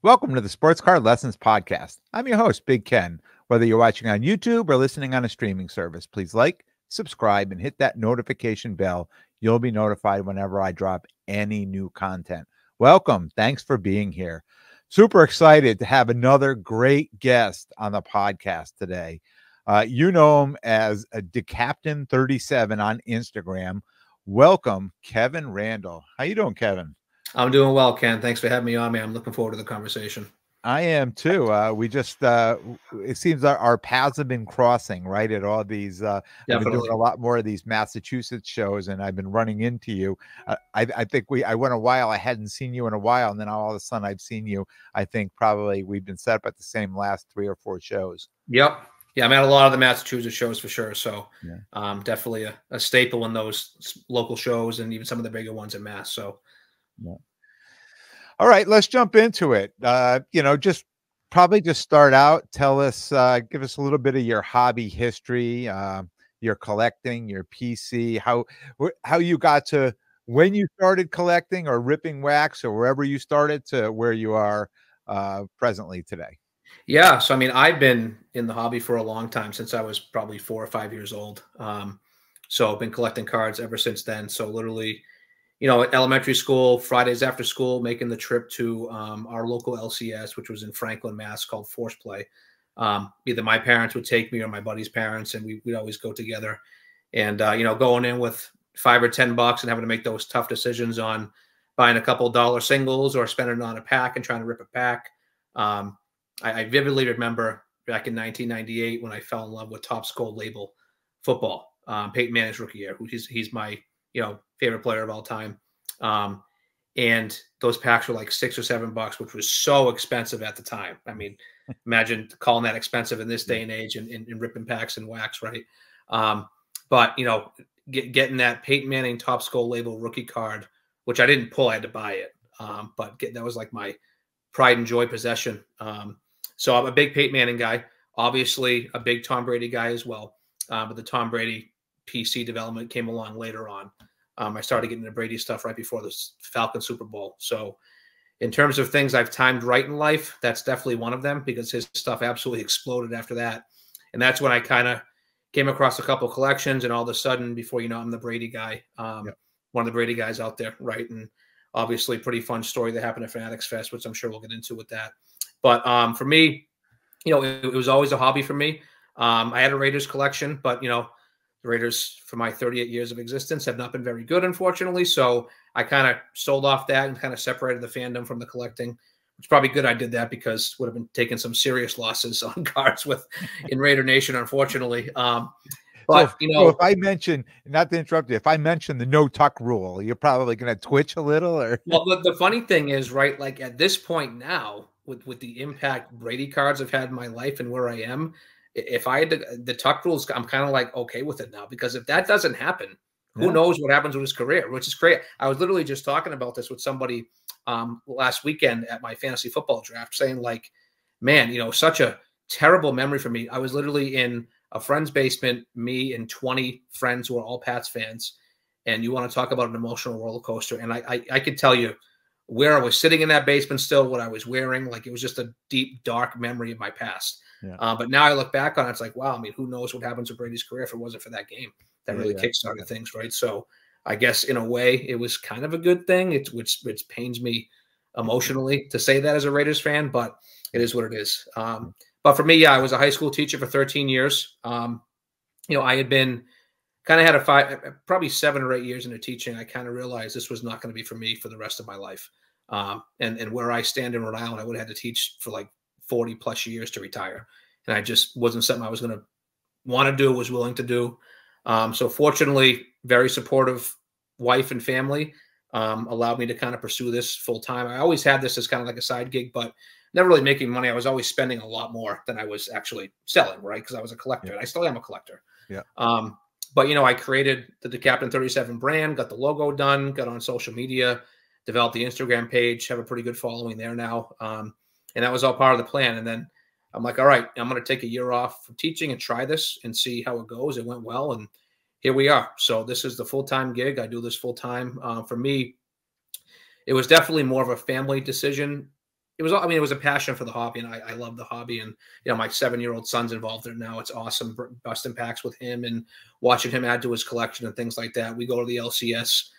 Welcome to the Sports Card Lessons Podcast. I'm your host, Big Ken. Whether you're watching on YouTube or listening on a streaming service, please like, subscribe, and hit that notification bell. You'll be notified whenever I drop any new content. Welcome. Thanks for being here. Super excited to have another great guest on the podcast today. You know him as a DeCaptain37 on Instagram. Welcome, Kevin Randall. How you doing, Kevin? I'm doing well, Ken. Thanks for having me on, man. I'm looking forward to the conversation. I am too. We just it seems our paths have been crossing, right? At all these I've been doing a lot more of these Massachusetts shows, and I've been running into you. I think I went a while, I hadn't seen you in a while, and then all of a sudden I've seen you. I think probably we've been set up at the same last 3 or 4 shows. Yep. Yeah, I'm at a lot of the Massachusetts shows for sure. So definitely a staple in those local shows and even some of the bigger ones in Mass. So yeah. All right, let's jump into it. Just start out. Tell us, give us a little bit of your hobby history, your collecting, your PC, how you got to when you started collecting or ripping wax or wherever you started to where you are presently today. Yeah, so I mean, I've been in the hobby for a long time, since I was probably 4 or 5 years old. So I've been collecting cards ever since then. So literally, elementary school, Fridays after school, making the trip to our local LCS, which was in Franklin, Mass, called Force Play. Either my parents would take me or my buddy's parents, and we'd always go together. And, going in with $5 or $10 and having to make those tough decisions on buying a couple dollar singles or spending it on a pack and trying to rip a pack. I vividly remember back in 1998 when I fell in love with Topps Gold Label football, Peyton Manning's rookie year. He's my favorite player of all time. And those packs were like $6 or $7, which was so expensive at the time. I mean, imagine calling that expensive in this day and age and ripping packs and wax, right? But getting that Peyton Manning Topps Gold Label rookie card, which I didn't pull, I had to buy it. But that was like my pride and joy possession. So I'm a big Peyton Manning guy, obviously a big Tom Brady guy as well. But the Tom Brady PC development came along later on. I started getting into Brady stuff right before the Falcon Super Bowl. So in terms of things I've timed right in life, that's definitely one of them, because his stuff absolutely exploded after that. And that's when I kind of came across a couple collections, and all of a sudden, before you know, I'm the Brady guy, one of the Brady guys out there, right? And obviously pretty fun story that happened at Fanatics Fest, which I'm sure we'll get into with that. But for me, it was always a hobby for me. I had a Raiders collection, but, the Raiders, for my 38 years of existence, have not been very good, unfortunately. So I kind of sold off that and kind of separated the fandom from the collecting. It's probably good I did that, because would have been taking some serious losses on cards in Raider Nation, unfortunately. But, so if I mention, not to interrupt you, if I mention the no tuck rule, you're probably going to twitch a little, or? Well, the funny thing is, right, like at this point now, with the impact Brady cards have had in my life and where I am, if I had the tuck rules, I'm kind of like okay with it now, because if that doesn't happen, who knows what happens with his career, which is great. I was literally just talking about this with somebody last weekend at my fantasy football draft, saying like, man, such a terrible memory for me. I was literally in a friend's basement, me and 20 friends who are all Pats fans. And you want to talk about an emotional roller coaster. And I could tell you where I was sitting in that basement still, what I was wearing. Like, it was just a deep, dark memory of my past. Yeah. But now I look back on it, it's like, wow, I mean, who knows what happens to Brady's career if it wasn't for that game that really kickstarted things, right? So I guess in a way it was kind of a good thing. Which pains me emotionally to say that as a Raiders fan, but it is what it is. But for me, I was a high school teacher for 13 years. I had been kind of had probably 7 or 8 years into teaching. I kind of realized this was not going to be for me for the rest of my life. And where I stand in Rhode Island, I would have had to teach for like 40 plus years to retire. And I just wasn't something I was going to want to do, was willing to do. So fortunately, very supportive wife and family allowed me to kind of pursue this full time. I always had this as kind of like a side gig, but never really making money. I was always spending a lot more than I was actually selling, right? Because I was a collector, and I still am a collector. Yeah. But, I created the DeCaptain37 brand, got the logo done, got on social media, developed the Instagram page, have a pretty good following there now. And that was all part of the plan. And then I'm like, all right, I'm going to take a year off from teaching and try this and see how it goes. It went well, and here we are. So this is the full-time gig. I do this full-time. For me, it was definitely more of a family decision it was, I mean, it was a passion for the hobby, and I love the hobby. And, you know, my 7-year-old son's involved in it now. It's awesome busting packs with him and watching him add to his collection and things like that. We go to the LCS,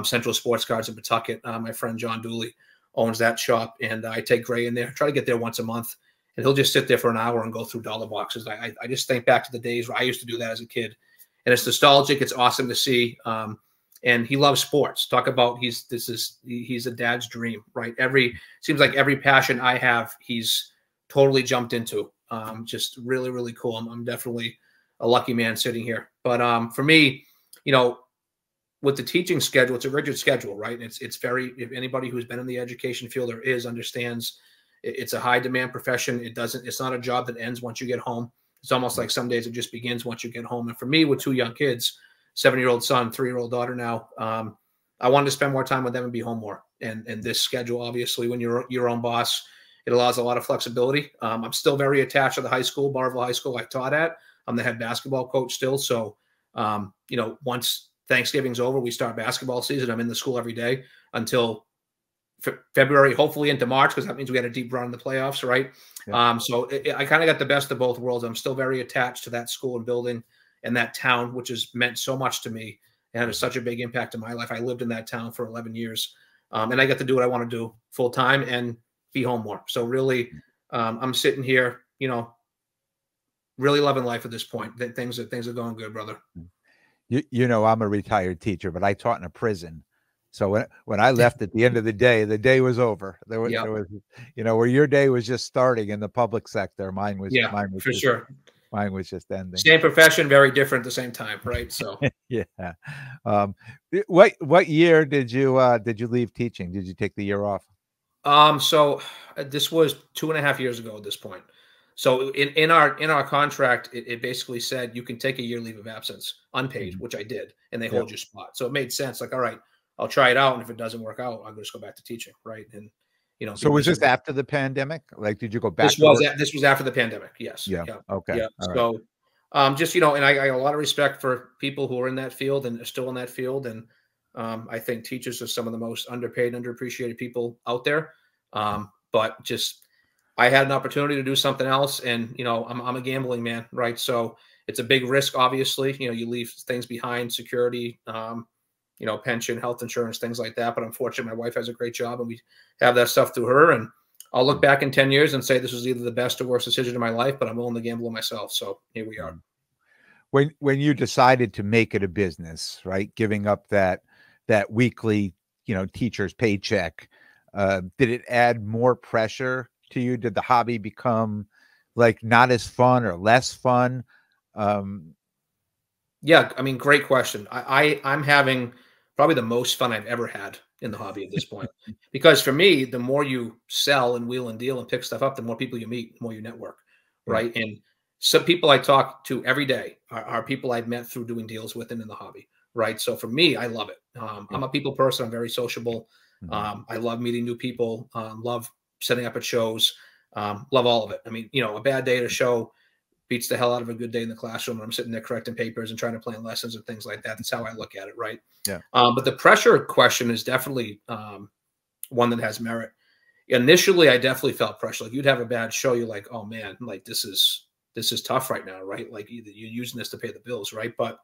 Central Sports Cards in Pawtucket. My friend John Dooley owns that shop, and I take Gray in there, try to get there once a month, and he'll just sit there for an hour and go through dollar boxes. I just think back to the days where I used to do that as a kid, and it's nostalgic. It's awesome to see. And he loves sports. Talk about he's a dad's dream, right? Seems like every passion I have, he's totally jumped into. Just really, really cool. I'm definitely a lucky man sitting here. But for me, you know, with the teaching schedule, it's a rigid schedule, right? It's very, if anybody who's been in the education field or understands, it's a high demand profession. It's not a job that ends once you get home. It's almost like some days it just begins once you get home. And for me, with 2 young kids, 7-year-old son, 3-year-old daughter now, I wanted to spend more time with them and be home more. And this schedule, obviously, when you're your own boss, it allows a lot of flexibility. I'm still very attached to the high school, Barville High School I taught at. I'm the head basketball coach still. So, you know, once Thanksgiving's over, we start basketball season. I'm in the school every day until February, hopefully into March, because that means we had a deep run in the playoffs, right? Yeah. So I kind of got the best of both worlds. I'm still very attached to that school and building and that town, which has meant so much to me and had such a big impact in my life. I lived in that town for 11 years, and I get to do what I want to do full time and be home more. So really, I'm sitting here, you know, really loving life at this point. Things are going good, brother. You know, I'm a retired teacher, but I taught in a prison. So when I left at the end of the day was over. There was, you know, where your day was just starting in the public sector. Mine was for sure. Mine was just ending. Same profession, very different at the same time, right? So yeah. What year did you leave teaching? Did you take the year off? So this was 2.5 years ago at this point. So in our contract, it basically said you can take a year leave of absence unpaid, which I did, and they hold your spot. So it made sense. Like, all right, I'll try it out, and if it doesn't work out, I'll just go back to teaching, right? And you know, so was this after the pandemic? Like, did you go back? This was after the pandemic. Yes. Yeah. Okay. Yeah. So, just, you know, and I got a lot of respect for people who are in that field and are still in that field. And I think teachers are some of the most underpaid, underappreciated people out there. But just, I had an opportunity to do something else, and you know, I'm a gambling man, right? So it's a big risk, obviously. You know, you leave things behind, security, you know, pension, health insurance, things like that. But unfortunately, my wife has a great job, and we have that stuff through her. And I'll look back in 10 years and say this was either the best or worst decision of my life, but I'm willing to gamble on myself. So here we are. When you decided to make it a business, right, giving up that weekly, you know, teacher's paycheck, did it add more pressure to you? Did the hobby become like not as fun or less fun? Yeah, I mean, great question. I'm having probably the most fun I've ever had in the hobby at this point. Because for me, the more you sell and wheel and deal and pick stuff up, the more people you meet, the more you network, right? And some people I talk to every day are people I've met through doing deals with and in the hobby, right? So for me, I love it. I'm a people person. I'm very sociable. I love meeting new people, love setting up at shows, love all of it. I mean, you know, a bad day at a show beats the hell out of a good day in the classroom. I'm sitting there correcting papers and trying to plan lessons and things like that. That's how I look at it, right? Yeah. But the pressure question is definitely one that has merit. Initially, I definitely felt pressure. Like, you'd have a bad show, you're like, oh man, like this is tough right now, right? Like, either you're using this to pay the bills, right? But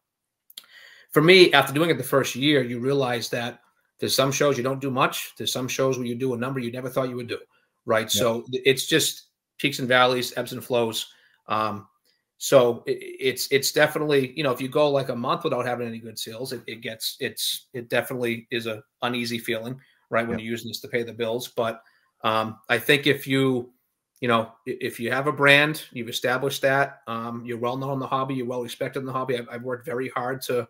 for me, after doing it the first year, you realize that there's some shows you don't do much. There's some shows where you do a number you never thought you would do, right? Yeah. So it's just peaks and valleys, ebbs and flows. So it's definitely, you know, if you go like a month without having any good sales, it definitely is a uneasy feeling, right? When you're using this to pay the bills. But I think if you have a brand, you've established that, you're well known in the hobby, you're well respected in the hobby. I've worked very hard to,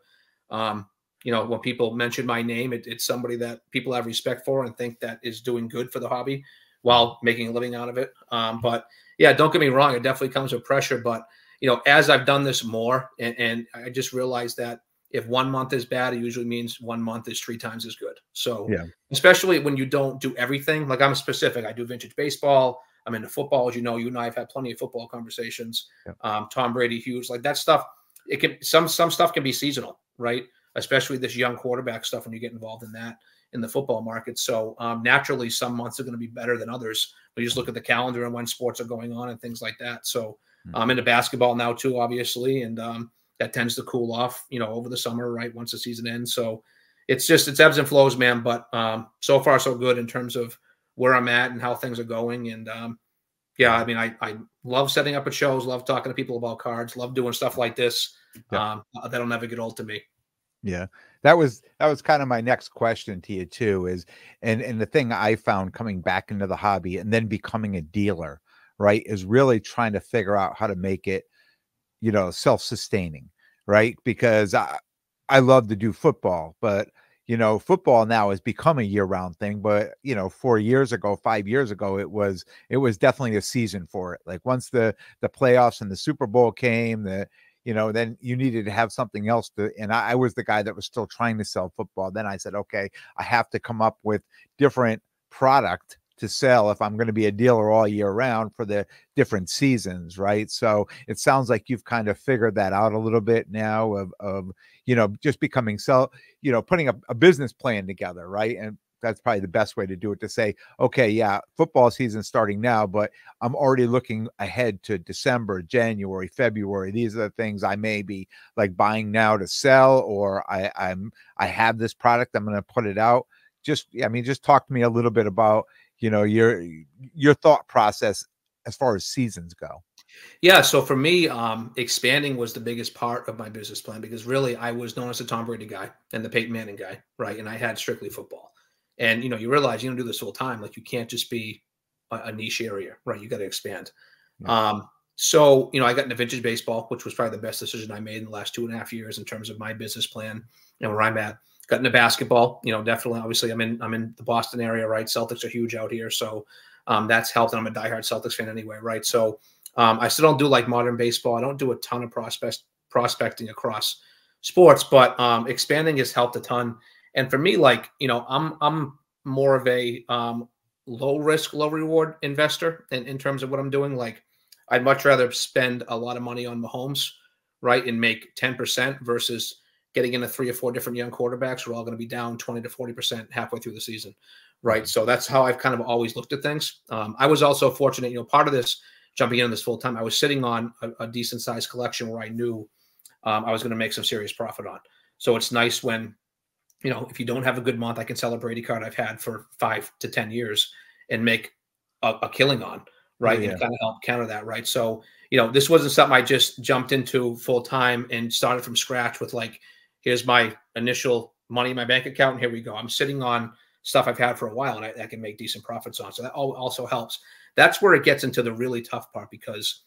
you know, when people mention my name, it's somebody that people have respect for and think that is doing good for the hobby while making a living out of it. But yeah, don't get me wrong, it definitely comes with pressure. But you know, as I've done this more, and I just realized that if 1 month is bad, it usually means 1 month is 3 times as good. So especially when you don't do everything, like I'm specific, I do vintage baseball, I'm into football, as you know, you and I have had plenty of football conversations. Tom Brady, Hughes, like that stuff. It can some stuff can be seasonal, right? Especially this young quarterback stuff when you get involved in that. in the football market. So naturally, some months are going to be better than others. We just look at the calendar and when sports are going on and things like that. So I'm into basketball now too, obviously, and that tends to cool off, over the summer, right, once the season ends. So it's ebbs and flows, man. But so far so good in terms of where I'm at and how things are going. And yeah, I mean, I love setting up at shows, love talking to people about cards, love doing stuff like this. That'll never get old to me. Yeah, that was kind of my next question to you too, is and the thing I found coming back into the hobby and then becoming a dealer, right, is really trying to figure out how to make it, self-sustaining, right? Because I love to do football, but football now has become a year-round thing. But 4 years ago, 5 years ago, it was definitely a season for it. Like once the playoffs and the Super Bowl came, then you needed to have something else to, and I was the guy that was still trying to sell football. Then I said, okay, I have to come up with different product to sell if I'm going to be a dealer all year round for the different seasons, right? So it sounds like you've kind of figured that out a little bit now of just becoming putting a business plan together, right? And that's probably the best way to do it, to say, okay, yeah, football season starting now, but I'm already looking ahead to December, January, February. These are the things I may be like buying now to sell, or I have this product, I'm going to put it out. Just talk to me a little bit about, your thought process as far as seasons go. Yeah. So for me, expanding was the biggest part of my business plan, because really I was known as the Tom Brady guy and the Peyton Manning guy, right? And I had strictly football. And, you realize you don't do this full time. Like you can't just be a niche area, right? You got to expand. Yeah. So, I got into vintage baseball, which was probably the best decision I made in the last 2.5 years in terms of my business plan and where I'm at. Got into basketball, definitely, obviously I'm in the Boston area, right? Celtics are huge out here. So that's helped. And I'm a diehard Celtics fan anyway, right? So I still don't do like modern baseball. I don't do a ton of prospecting across sports, but expanding has helped a ton. And for me, like, I'm more of a low risk, low reward investor in terms of what I'm doing. Like I'd much rather spend a lot of money on Mahomes, right, and make 10% versus getting into 3 or 4 different young quarterbacks who are all going to be down 20 to 40% halfway through the season, right? So that's how I've kind of always looked at things. I was also fortunate, part of this, jumping into this full time, I was sitting on a decent sized collection where I knew I was going to make some serious profit on. So it's nice when, if you don't have a good month, I can sell a Brady card I've had for 5 to 10 years and make a killing on, right? Yeah. And kind of help counter that, right? So, this wasn't something I just jumped into full time and started from scratch with like, here's my initial money in my bank account, and here we go. I'm sitting on stuff I've had for a while, and I can make decent profits on. So that also helps. That's where it gets into the really tough part, because,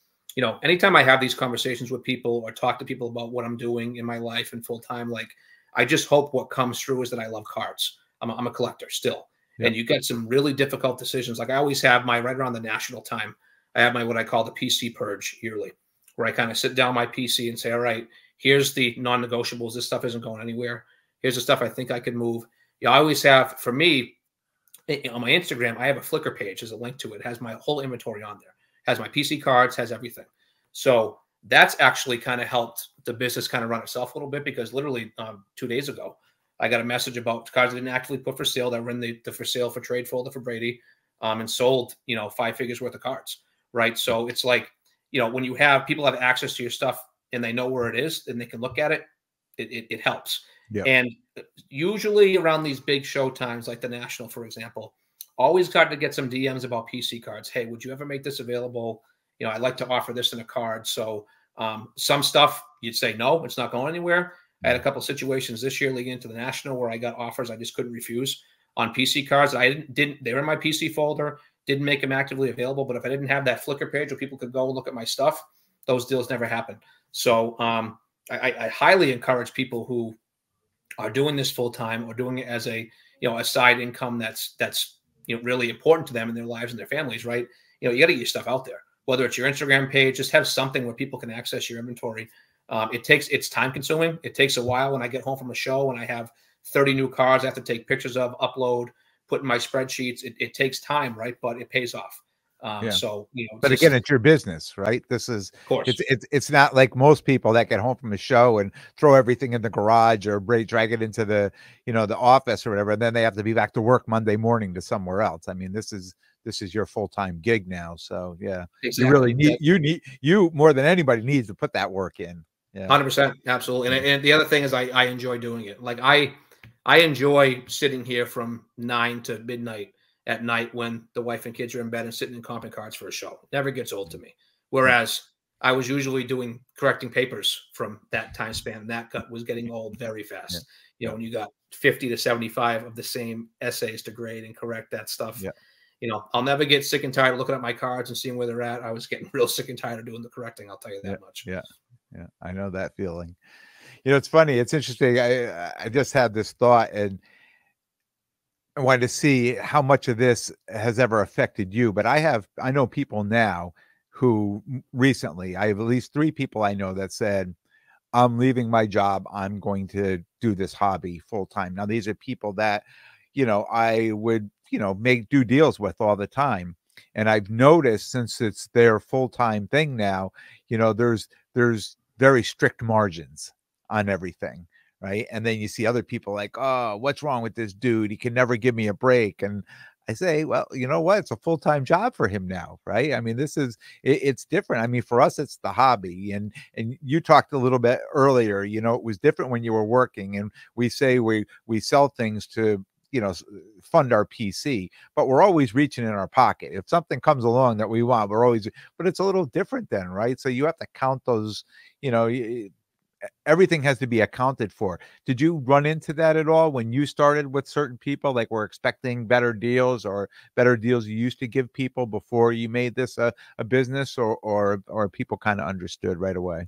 anytime I have these conversations with people or talk to people about what I'm doing in my life and full time, like I just hope what comes through is that I love cards. I'm a collector still. Yep. And you get some really difficult decisions. Like I always have right around the national time, I have what I call the PC purge yearly, where I kind of sit down my PC and say, all right, here's the non-negotiables. This stuff isn't going anywhere. Here's the stuff I think I can move. I always have, for me, on my Instagram, I have a Flickr page. There's a link to it. It has my whole inventory on there. It has my PC cards, has everything. So that's actually kind of helped the business kind of run itself a little bit, because literally 2 days ago, I got a message about cards I didn't actually put for sale that were in the for sale for trade folder for Brady, and sold, 5 figures worth of cards, right? So it's like, when you have people have access to your stuff and they know where it is and they can look at it, it helps. Yeah. And usually around these big show times, like the National, for example, always got to get some DMs about PC cards. Hey, would you ever make this available? I'd like to offer this in a card. So some stuff you'd say, no, it's not going anywhere. I had a couple of situations this year leading into the National where I got offers I just couldn't refuse on PC cards. They were in my PC folder, didn't make them actively available. But if I didn't have that Flickr page where people could go and look at my stuff, those deals never happened. So I highly encourage people who are doing this full time or doing it as a side income that's really important to them in their lives and their families, right? You got to get your stuff out there, whether it's your Instagram page, just have something where people can access your inventory. It's time consuming. It takes a while. When I get home from a show and I have 30 new cards I have to take pictures of, upload, put in my spreadsheets, it takes time, right? But it pays off. Yeah. So, you know, But just, again, it's your business, right? This is of course. it's not like most people that get home from a show and throw everything in the garage or drag it into the, the office or whatever, and then they have to be back to work Monday morning to somewhere else. I mean, this is your full-time gig now. So yeah, you Exactly. really you more than anybody needs to put that work in. Yeah. 100%. Absolutely. And the other thing is I enjoy doing it. Like I enjoy sitting here from 9 to midnight at night when the wife and kids are in bed and sitting in comping cards for a show. Never gets old to me. Yeah. Whereas I was usually correcting papers from that time span. That was getting old very Yeah. fast. You know, when you got 50 to 75 of the same essays to grade and correct that stuff. Yeah. You know, I'll never get sick and tired of looking at my cards and seeing where they're at. I was getting real sick and tired of doing the correcting. I'll tell you that much. Yeah. Yeah. I know that feeling. It's funny. It's interesting. I just had this thought, and I wanted to see how much of this has ever affected you. But I know people now who recently, I have at least 3 people I know that said, I'm leaving my job. I'm going to do this hobby full time. Now, these are people that, I would, do deals with all the time. And I've noticed, since it's their full time thing now, there's very strict margins on everything. Right. And then you see other people like, oh, what's wrong with this dude? He can never give me a break. And I say, well, you know what? It's a full-time job for him now, right? I mean, it's different. I mean, for us, it's the hobby. And you talked a little bit earlier, it was different when you were working. And we say we sell things to, fund our PC, but we're always reaching in our pocket. If something comes along that we want, but it's a little different then, right? So you have to count those, everything has to be accounted for. Did you run into that at all when you started with certain people, like were expecting better deals or better deals you used to give people before you made this a business, or people kind of understood right away?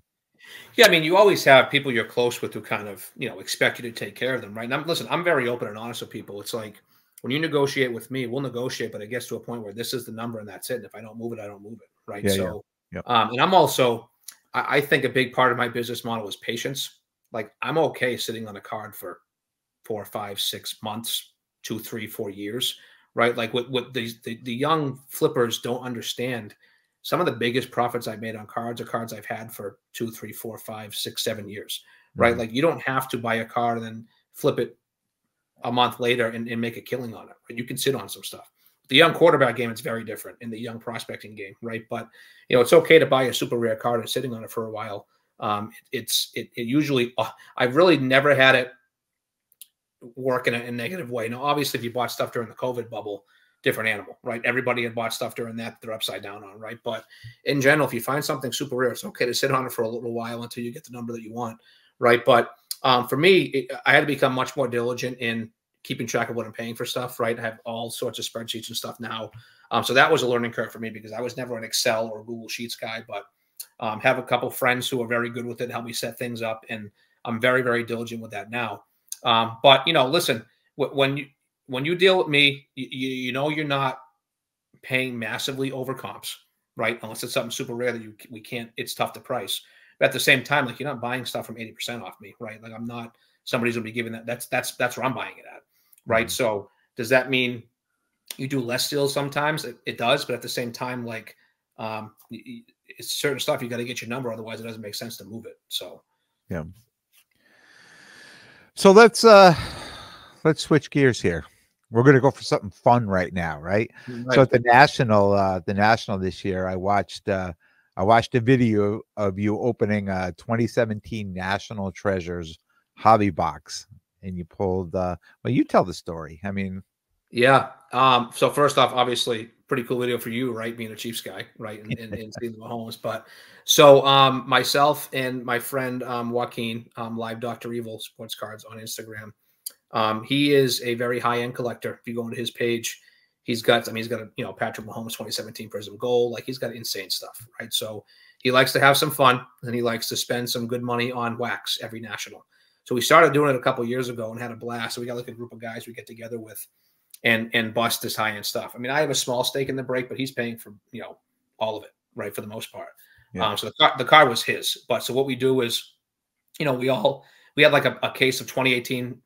Yeah, I mean, you always have people you're close with who kind of, expect you to take care of them, right? And listen, I'm very open and honest with people. It's like when you negotiate with me, we'll negotiate, but it gets to a point where this is the number and that's it. And if I don't move it, I don't move it, right? Yeah, So, yeah. Yep. And I'm also, I think a big part of my business model is patience. Like I'm okay sitting on a card for 4, 5, 6 months, 2, 3, 4 years, right? Like what the young flippers don't understand. Some of the biggest profits I've made on cards are cards I've had for 2, 3, 4, 5, 6, 7 years, right? Mhm. Like you don't have to buy a card and then flip it a month later and make a killing on it. Right? You can sit on some stuff. The young quarterback game, it's very different in the young prospecting game, right? But it's okay to buy a super rare card and sitting on it for a while. It usually, I've really never had it work in a negative way. Now, obviously, if you bought stuff during the COVID bubble, different animal, right? Everybody had bought stuff during that they're upside down on, right? But in general, if you find something super rare, it's okay to sit on it for a little while until you get the number that you want, right? But for me, I had to become much more diligent in keeping track of what I'm paying for stuff, right? I have all sorts of spreadsheets and stuff now. So that was a learning curve for me because I was never an Excel or Google Sheets guy, but have a couple friends who are very good with it, help me set things up. And I'm very, very diligent with that now. But listen, when you deal with me, you're not paying massively over comps, right? Unless it's something super rare that we can't, it's tough to price. But at the same time, like you're not buying stuff from 80% off me, right? Like I'm not somebody's gonna be giving that. That's where I'm buying it at, right? Mhm. So does that mean you do less deals sometimes? It does, but at the same time, like it's certain stuff you got to get your number, otherwise it doesn't make sense to move it. So Yeah. So let's switch gears here. We're going to go for something fun right now, right? So right. at the national this year, I watched a video of you opening a 2017 National Treasures hobby box, and you pulled. Well, you tell the story. I mean, Yeah. So first off, obviously, pretty cool video for you, right? Being a Chiefs guy, right? And seeing the Mahomes. But so myself and my friend Joaquin, live Dr. Evil sports cards on Instagram. He is a very high-end collector. If you go into his page, he's got a Patrick Mahomes 2017 Prism Gold. Like he's got insane stuff, right? So he likes to have some fun and he likes to spend some good money on wax every national. So we started doing it a couple years ago and had a blast. So we got like a group of guys we get together with and bust this high-end stuff. I mean, I have a small stake in the break, but he's paying for, all of it, right? For the most part. yeah. So the car was his, but so what we do is, we had like a case of 2018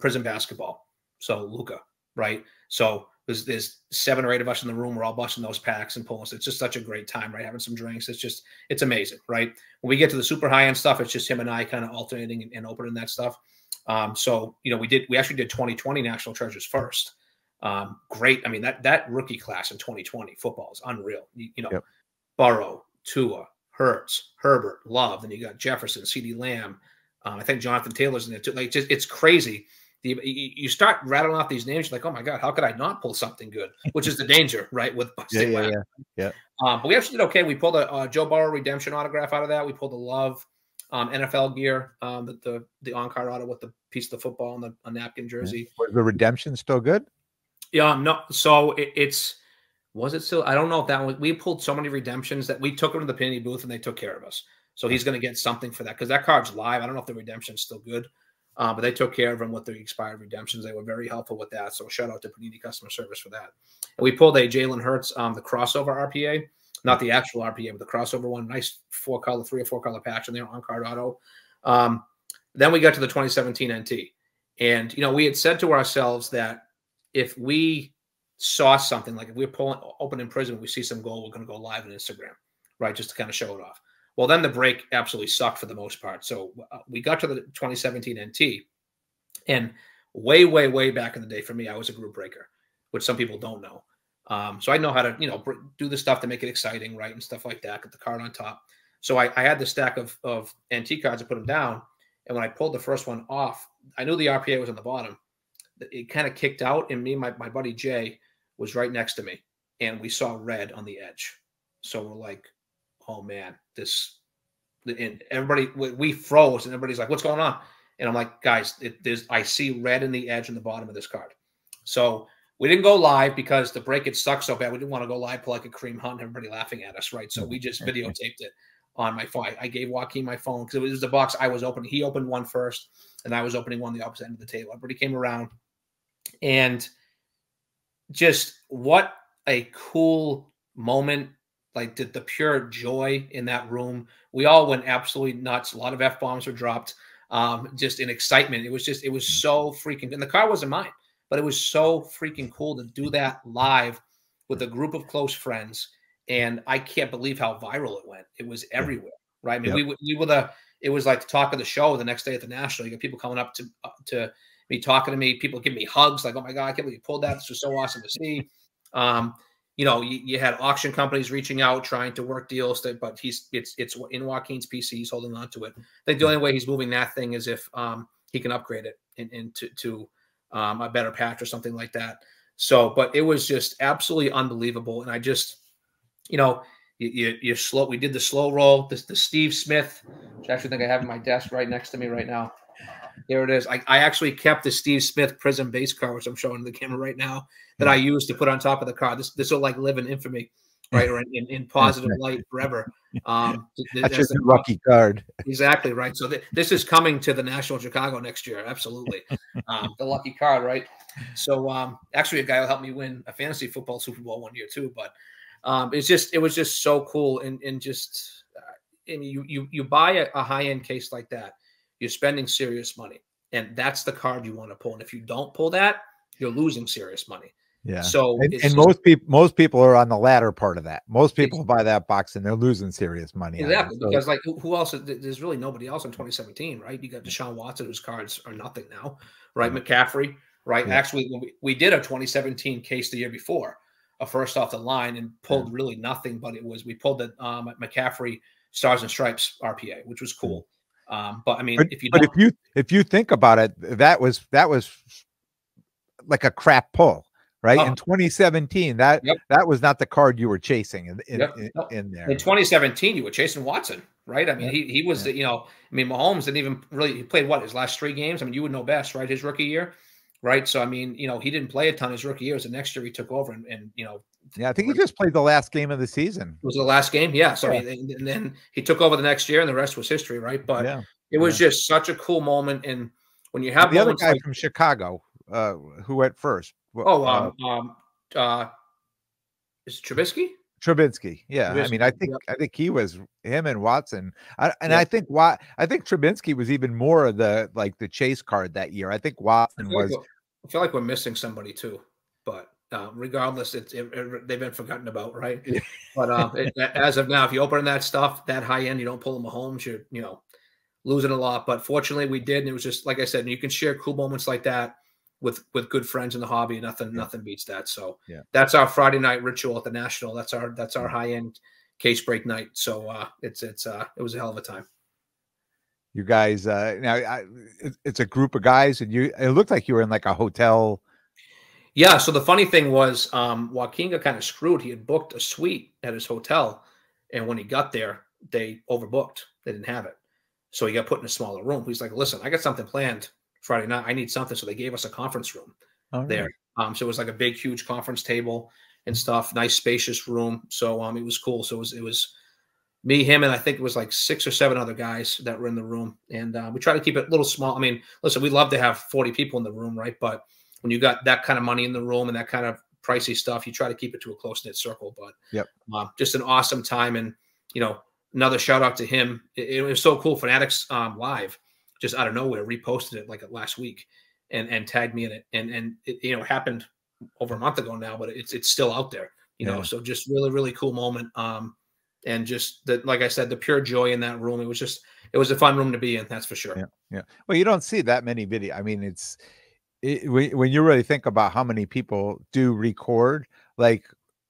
Prism basketball. So Luka, right? So there's 7 or 8 of us in the room. We're all busting those packs and pulling. So it's just such a great time, right? Having some drinks. It's amazing, right? When we get to the super high end stuff, it's just him and I kind of alternating and opening that stuff. So, you know, we actually did 2020 National Treasures first. Great. I mean, that rookie class in 2020 football is unreal. You know, Yep. Burrow, Tua, Hurts, Herbert, Love. Then you got Jefferson, CeeDee Lamb. I think Jonathan Taylor's in it too. Like, just it's crazy. You start rattling off these names, you're like, oh my God, how could I not pull something good? Which is the danger, right? With busting yeah. But we actually did okay. We pulled a Joe Burrow redemption autograph out of that. We pulled a Love NFL gear, the on-card auto with the piece of the football and a napkin jersey. Was the redemption still good? Yeah, no. So was it still? I don't know if that was. We pulled so many redemptions that we took him to the Panini booth and they took care of us. So he's going to get something for that because that card's live. I don't know if the redemption's still good, but they took care of him with the expired redemptions. They were very helpful with that. So shout out to Panini customer service for that. And we pulled a Jalen Hurts, the crossover RPA, not the actual RPA, but the crossover one. Nice 3 or 4 color patch in there on card auto. Then we got to the 2017 NT, and you know we had said to ourselves that if we saw something, like if we were open in prison, we see some gold, we're going to go live on Instagram, right? Just to kind of show it off. Well, then the break absolutely sucked for the most part. So we got to the 2017 NT, and way, way, way back in the day for me, I was a group breaker, which some people don't know. So I know how to, you know, do the stuff to make it exciting, right? And stuff like that, get the card on top. So I had the stack of NT cards, I put them down. And when I pulled the first one off, I knew the RPA was on the bottom. It kind of kicked out, and me and my buddy Jay was right next to me, and we saw red on the edge. So we're like, oh man, and everybody, we froze, and everybody's like, what's going on? And I'm like, guys, I see red in the edge in the bottom of this card. So we didn't go live because the break had sucked so bad. We didn't want to go live, pull like a Kareem Hunt, and everybody laughing at us, right? So we just videotaped it on my phone. I gave Joaquin my phone because it was the box I was opening. He opened one first, and I was opening one the opposite end of the table. Everybody came around, and just what a cool moment. Like the pure joy in that room. We all went absolutely nuts. A lot of F-bombs were dropped. Just in excitement. It was so freaking, and the car wasn't mine, but it was so freaking cool to do that live with a group of close friends. And I can't believe how viral it went. It was everywhere, right? I mean, it was like the talk of the show the next day at the National. You got people coming up to me, talking to me, people giving me hugs, like, oh my God, I can't believe you pulled that. This was so awesome to see. You know, you had auction companies reaching out, trying to work deals, but it's in Joaquin's PC. He's holding on to it. I think the only way he's moving that thing is if he can upgrade it into a better patch or something like that. So, but it was just absolutely unbelievable. And I just, you know, you slow. We did the slow roll. The Steve Smith, which I actually think I have in my desk right next to me right now. Here it is. I actually kept the Steve Smith Prism base card, which I'm showing the camera right now, that I used to put on top of the card. This will like live in infamy, right, or in positive light forever. That's just a lucky card. Exactly, right. So this is coming to the National Chicago next year. Absolutely. The lucky card, right? So actually a guy will help me win a fantasy football Super Bowl one year too. But it was just so cool. And just and you buy a high-end case like that, you're spending serious money, and that's the card you want to pull. And if you don't pull that, you're losing serious money. Yeah. So and most people are on the latter part of that. Most people buy that box and they're losing serious money. Exactly, because like who else? There's really nobody else in 2017, right? You got Deshaun Watson, whose cards are nothing now, right? McCaffrey, right? Yeah. Actually, we did a 2017 case the year before, a first off the line, and pulled really nothing, but we pulled the McCaffrey Stars and Stripes RPA, which was cool. But I mean, if you think about it, that was like a crap pull, right? In 2017, that was not the card you were chasing in there. In 2017, you were chasing Watson, right? I mean, he was you know, I mean, Mahomes didn't even really, he played his last 3 games. I mean, you would know best, right? His rookie year, right? So I mean, you know, he didn't play a ton his rookie year. So next year he took over and you know. Yeah, I think he just played the last game of the season. Was it the last game? Yeah. So and then he took over the next year, and the rest was history, right? But it was just such a cool moment. And when you have the other guy from Chicago, who went first? Is Trubisky? Trubisky, yeah. Trubisky, I mean, I think he was him and Watson, I think Trubisky was even more of the chase card that year. I think Watson was. I feel like we're missing somebody too, but regardless, they've been forgotten about, right? Yeah. But as of now, if you open that stuff that high end, you don't pull them Mahomes, you're losing a lot. But fortunately, we did, and it was just like I said, you can share cool moments like that with good friends in the hobby. Nothing beats that. So that's our Friday night ritual at the National. That's our high end case break night. So it was a hell of a time. You guys, now it's a group of guys, and it looked like you were in like a hotel. Yeah. So the funny thing was, Joaquin got kind of screwed. He had booked a suite at his hotel, and when he got there, they overbooked. They didn't have it, so he got put in a smaller room. He's like, "Listen, I got something planned Friday night. I need something." So they gave us a conference room there. So it was like a big, huge conference table and stuff. Nice, spacious room. So it was cool. So it was me, him, and I think it was like 6 or 7 other guys that were in the room. And we try to keep it a little small. I mean, listen, we'd love to have 40 people in the room, right? But when you got that kind of money in the room and that kind of pricey stuff, you try to keep it to a close-knit circle. But just an awesome time. And, another shout out to him. It was so cool. Fanatics Live, just out of nowhere, reposted it like last week and tagged me in it. And it happened over a month ago now, but it's still out there, so just really, really cool moment. And just like I said, the pure joy in that room. It was a fun room to be in. That's for sure. Yeah. Well, you don't see that many videos. I mean, when you really think about how many people do record like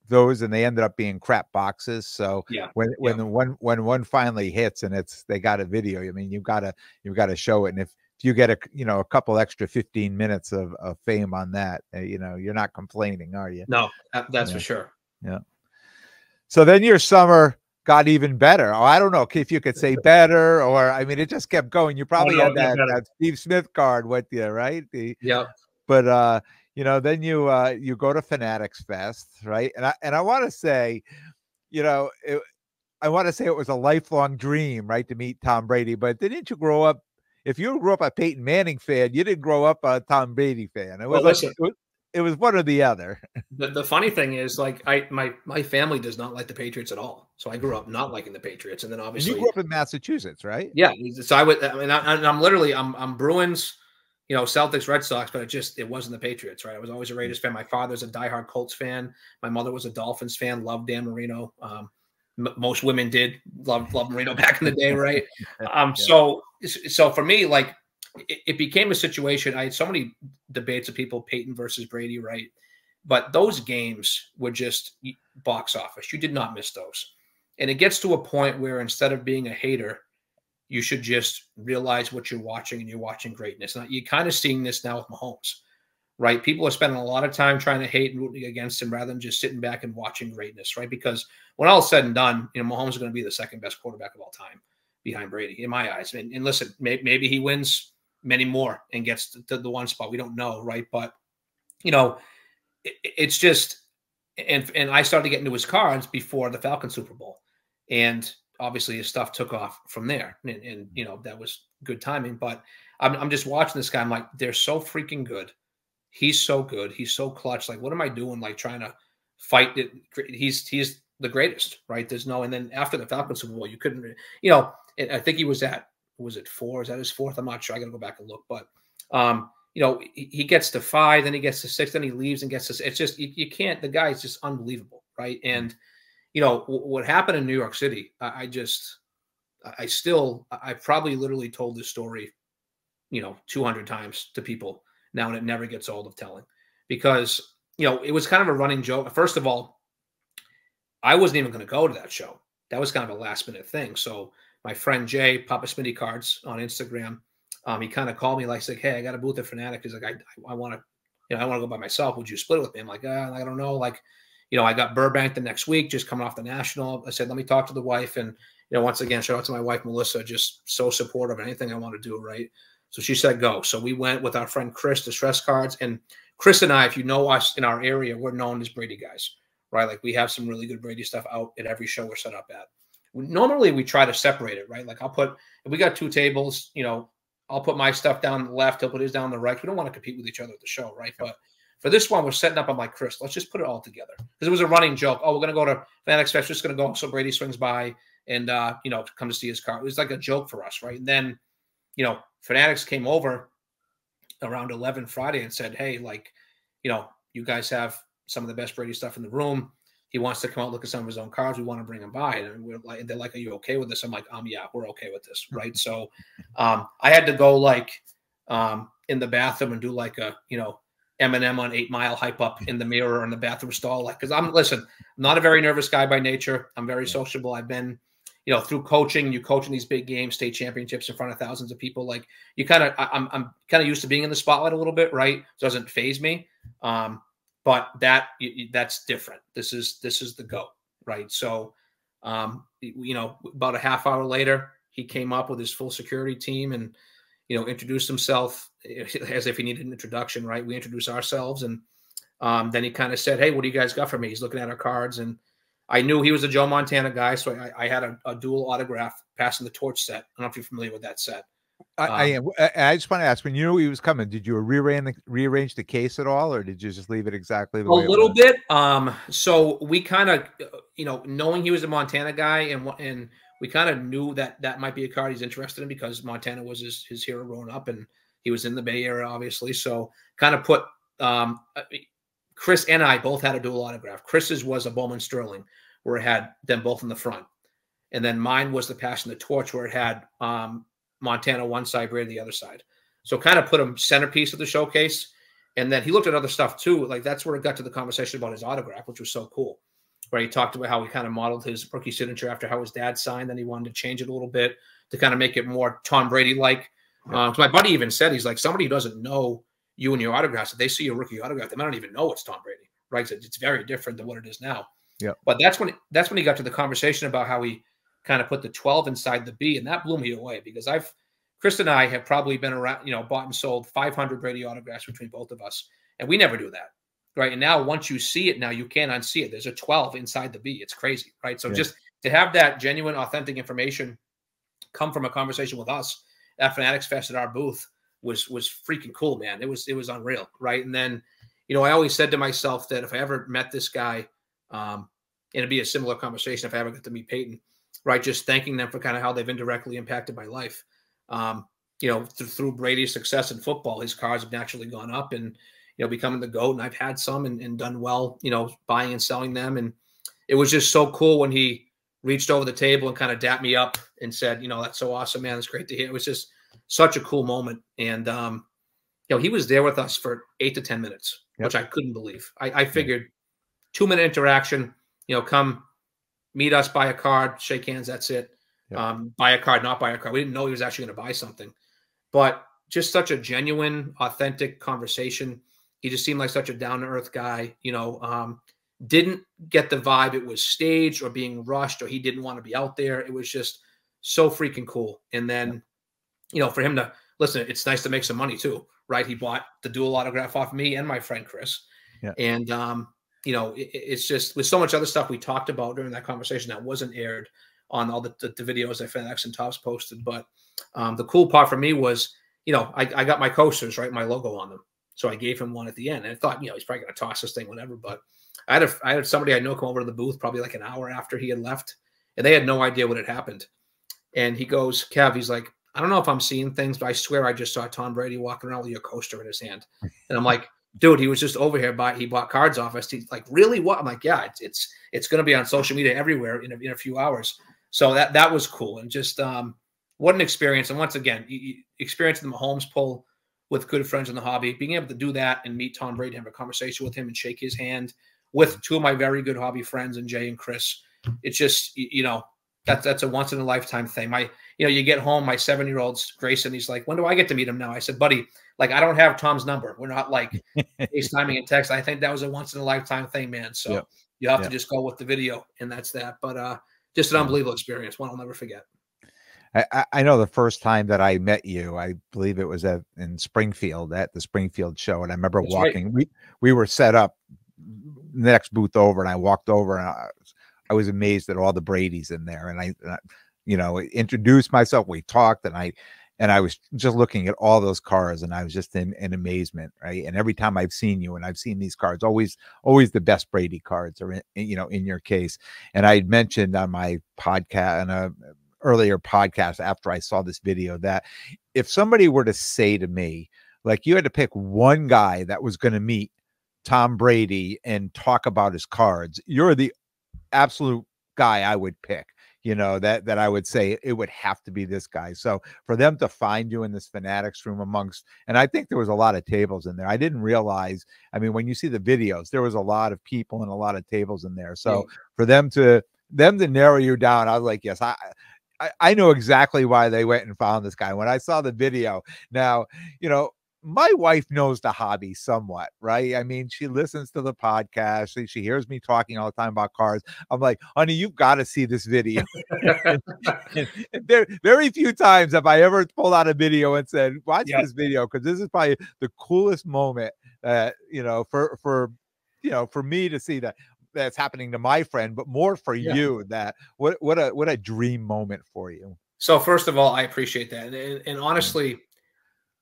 those, and they ended up being crap boxes. So when one finally hits and they got a video, I mean, you've got to show it. And if you get a couple extra 15 minutes of fame on that, you're not complaining, are you? No, that's for sure. Yeah. So then your summer got even better. Oh, I don't know if you could say better, or I mean, it just kept going. You probably had that Steve Smith card with you, right? But then you go to Fanatics Fest, right? And I want to say, I want to say it was a lifelong dream, right, to meet Tom Brady. But didn't you grow up? If you grew up a Peyton Manning fan, you didn't grow up a Tom Brady fan. It was it was one or the other. The funny thing is, like, my family does not like the Patriots at all. So I grew up not liking the Patriots, and then obviously you grew up in Massachusetts, right? Yeah. So I'm Bruins, Celtics, Red Sox, but it wasn't the Patriots, right? I was always a Raiders fan. My father's a diehard Colts fan. My mother was a Dolphins fan. Loved Dan Marino. Most women did love Marino back in the day, right? So for me, like, it became a situation. I had so many debates of people, Peyton versus Brady, right? But those games were just box office. You did not miss those. And it gets to a point where instead of being a hater, you should just realize what you're watching, and you're watching greatness. Now, you're kind of seeing this now with Mahomes, right? People are spending a lot of time trying to hate and rooting against him rather than just sitting back and watching greatness, right? Because when all is said and done, Mahomes is going to be the second best quarterback of all time behind Brady, in my eyes. And listen, maybe he wins many more and gets to the one spot. We don't know, right? But, it's just, and I started getting into his cards before the Falcons Super Bowl. And obviously his stuff took off from there. And that was good timing. But I'm just watching this guy. I'm like, they're so freaking good. He's so good. He's so clutch. Like, what am I doing? Like, trying to fight it. He's the greatest, right? There's no, and then after the Falcons Super Bowl, you couldn't, I think he was at, was it 4? Is that his 4th? I'm not sure. I got to go back and look. But, he gets to 5, then he gets to 6, then he leaves and gets to, it's just, you can't, the guy is just unbelievable, right? And, what happened in New York City, I probably literally told this story, 200 times to people now, and it never gets old of telling, because, it was kind of a running joke. First of all, I wasn't even going to go to that show. That was kind of a last minute thing. So my friend Jay, Papa Smitty Cards on Instagram, he kind of called me like, hey, I got a booth at Fanatic. He's like, I want to, I want to go by myself. Would you split it with me? I'm like, I don't know. Like, I got Burbank the next week, just coming off the National. I said, let me talk to the wife. And, once again, shout out to my wife, Melissa, just so supportive of anything I want to do, right? So she said, go. So we went with our friend Chris, the Stress Cards. And Chris and I, if you know us in our area, we're known as Brady guys, right? Like, we have some really good Brady stuff out at every show we're set up at. Normally, we try to separate it, right? Like, if we got 2 tables, I'll put my stuff down the left, he'll put his down the right. We don't want to compete with each other at the show, right? But for this one, we're setting up. I'm like, Chris, let's just put it all together, because it was a running joke. Oh, we're gonna go to Fanatics Fest. Just gonna go so Brady swings by and come to see his car. It was like a joke for us, right? And then, Fanatics came over around 11 Friday and said, hey, like, you guys have some of the best Brady stuff in the room. He wants to come out, look at some of his own cards. We want to him by. And we're like, they're like, are you okay with this? I'm like, yeah, we're okay with this. Right. So I had to go like in the bathroom and do like a, Eminem on 8 Mile hype up in the mirror or in the bathroom stall. Like, cause I'm not a very nervous guy by nature. I'm very sociable. I've been, through coaching, you coach in these big games, state championships in front of thousands of people. Like you I'm kind of used to being in the spotlight a little bit. Right. It doesn't faze me. But that's different. This is the GOAT. Right. So, about a half hour later, he came up with his full security team and, introduced himself as if he needed an introduction, right? We introduced ourselves, and then he kind of said, hey, what do you guys got for me? He's looking at our cards, and I knew he was a Joe Montana guy, so I had a dual autograph passing the torch set. I don't know if you're familiar with that set. I am. I just want to ask, when you knew he was coming, did you rearrange the case at all, or did you just leave it exactly the way it was? A little bit. So we kind of, knowing he was a Montana guy, and we kind of knew that might be a card he's interested in because Montana was his hero growing up, and he was in the Bay Area, obviously. So kind of put Chris and I both had a dual autograph. Chris's was a Bowman Sterling, where it had them both in the front, and then mine was the Passing the Torch, where it had Montana one side, Brady the other side. So kind of put him centerpiece of the showcase. And then he looked at other stuff too. Like that's where it got to the conversation about his autograph, which was so cool. Where he talked about how he kind of modeled his rookie signature after how his dad signed. Then he wanted to change it a little bit to kind of make it more Tom Brady-like. So my buddy even said, he's like, somebody who doesn't know you and your autographs, if they see your rookie autograph, they might not even know it's Tom Brady, right? So it's very different than what it is now. Yeah. But that's when he got to the conversation about how he kind of put the 12 inside the B, and that blew me away because Chris and I have probably been around, bought and sold 500 Brady autographs between both of us, and we never do that. Right. And now once you see it, now you can't unsee it. There's a 12 inside the B. It's crazy. Right. So just to have that genuine, authentic information come from a conversation with us at Fanatics Fest at our booth was freaking cool, man. It was unreal. Right. And then, I always said to myself that if I ever met this guy, and it'd be a similar conversation if I ever got to meet Peyton, right. Just thanking them for kind of how they've indirectly impacted my life. Through Brady's success in football, his cards have naturally gone up and, becoming the GOAT. And I've had some and done well, buying and selling them. And it was just so cool when he reached over the table and kind of dapped me up and said, that's so awesome, man. It's great to hear. It was just such a cool moment. And, he was there with us for 8 to 10 minutes, which I couldn't believe. I figured 2-minute interaction, come meet us, buy a card, shake hands. That's it. Buy a card, not buy a card. We didn't know he was actually going to buy something, but just such a genuine, authentic conversation. He just seemed like such a down-to-earth guy, didn't get the vibe it was staged or being rushed or he didn't want to be out there. It was just so freaking cool. And then, for him to listen, it's nice to make some money too, right? He bought the dual autograph off me and my friend Chris. Yeah. And, it's just with so much other stuff we talked about during that conversation that wasn't aired on all the videos that Fanatics and Tops posted. But the cool part for me was, I got my coasters, right? My logo on them. So I gave him one at the end. And I thought, he's probably going to toss this thing, whatever. But I had somebody I know come over to the booth probably like an hour after he had left. And they had no idea what had happened. And he goes, Kev, he's like, I don't know if I'm seeing things, but I swear I just saw Tom Brady walking around with your coaster in his hand. And I'm like, dude, he was just over here. He bought cards off us. He's like, really? What? I'm like, yeah, it's going to be on social media everywhere in a few hours. So that was cool. And just what an experience. And once again, experiencing the Mahomes pull with good friends in the hobby, being able to do that and meet Tom Brady, have a conversation with him and shake his hand with two of my very good hobby friends and Jay and Chris. It's just, that's a once in a lifetime thing. You get home, my 7-year-old's Grayson, he's like, when do I get to meet him now? I said, buddy, like, I don't have Tom's number. We're not like FaceTiming and text. I think that was a once in a lifetime thing, man. So you have to just go with the video, and that's that. But just an unbelievable experience. One I'll never forget. I know the first time that I met you, I believe it was in Springfield at the Springfield show. And I remember walking, we were set up next booth over, and I walked over and I was amazed at all the Bradys in there. And I introduced myself, we talked, and I was just looking at all those cards, and I was just in amazement. Right. And every time I've seen you and I've seen these cards, always the best Brady cards are in your case. And I had mentioned on my podcast, and earlier podcast after I saw this video, that if somebody were to say to me, like, you had to pick one guy that was going to meet Tom Brady and talk about his cards, you're the absolute guy I would pick, you know, that I would say it would have to be this guy. So for them to find you in this Fanatics room amongst, and I think there was a lot of tables in there. I didn't realize, I mean, when you see the videos, there was a lot of people and a lot of tables in there. So for them to narrow you down, I was like, yes, I know exactly why they went and found this guy. When I saw the video, now, you know, my wife knows the hobby somewhat, right? I mean, she listens to the podcast. She hears me talking all the time about cars. I'm like, honey, you've got to see this video. and there, very few times have I ever pulled out a video and said, watch this video, because this is probably the coolest moment you know, for me to see that's happening to my friend, but more for you. That what a dream moment for you. So first of all, I appreciate that, and honestly,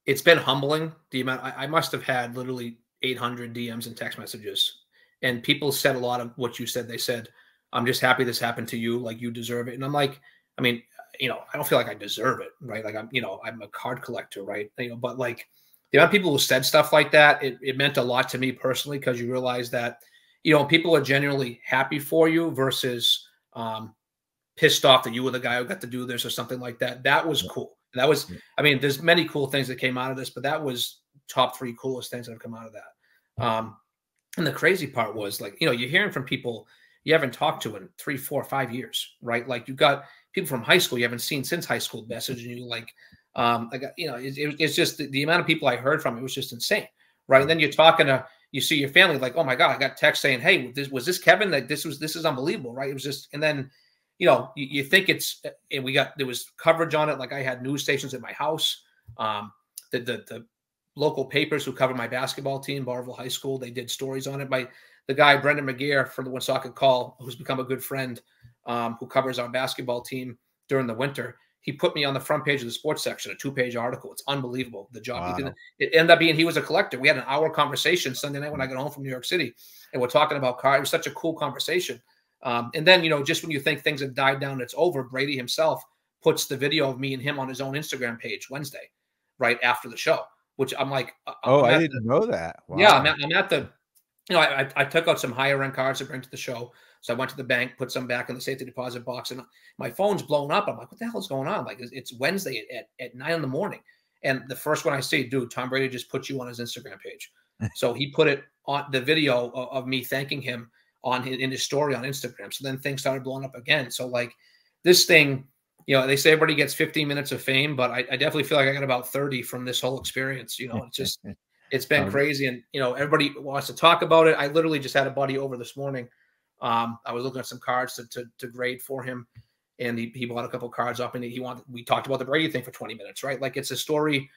it's been humbling. The amount I must have had literally 800 DMs and text messages, and people said a lot of what you said. They said, "I'm just happy this happened to you. Like, you deserve it." And I'm like, I mean, you know, I don't feel like I deserve it, right? Like, I'm a card collector, right? You know, but like the amount of people who said stuff like that, it meant a lot to me personally, because you realize that, you know, people are genuinely happy for you versus pissed off that you were the guy who got to do this or something like that. That was cool. That was, I mean, there's many cool things that came out of this, but that was top 3 coolest things that have come out of that. And the crazy part was, like, you know, you're hearing from people you haven't talked to in 3, 4, 5 years, right? Like, you've got people from high school you haven't seen since high school messaging you, like, you know, it's just the amount of people I heard from, it was just insane, right? And then you're talking to, you see your family, like, oh my God, I got text saying, hey, was this Kevin? That this is unbelievable, right? It was just, and then, you know, you think it's, and there was coverage on it. Like, I had news stations at my house. The local papers who cover my basketball team, Barville High School, they did stories on it. The guy, Brendan McGeer from the Woonsocket Call, who's become a good friend, who covers our basketball team during the winter, he put me on the front page of the sports section, a 2-page article. It's unbelievable, the job he did. It ended up being, he was a collector. We had an hour conversation Sunday night when I got home from New York City, and we're talking about cars. It was such a cool conversation. And then, you know, just when you think things have died down, it's over, Brady himself puts the video of me and him on his own Instagram page Wednesday, right after the show, which I'm like, I didn't know that. Wow. Yeah, I'm at the, you know, I took out some higher end cards to bring to the show. So I went to the bank, put some back in the safety deposit box, and my phone's blown up. I'm like, what the hell is going on? Like, it's Wednesday at 9 in the morning. And the first one I see, dude, Tom Brady just put you on his Instagram page. So he put it on the video of me thanking him in his story on Instagram. So then things started blowing up again. So, like, this thing, you know, they say everybody gets 15 minutes of fame, but I definitely feel like I got about 30 from this whole experience. You know, it's just, it's been crazy. And, you know, everybody wants to talk about it. I literally just had a buddy over this morning. I was looking at some cards to grade for him, and he bought a couple cards up, and we talked about the Brady thing for 20 minutes, right? Like, it's a story.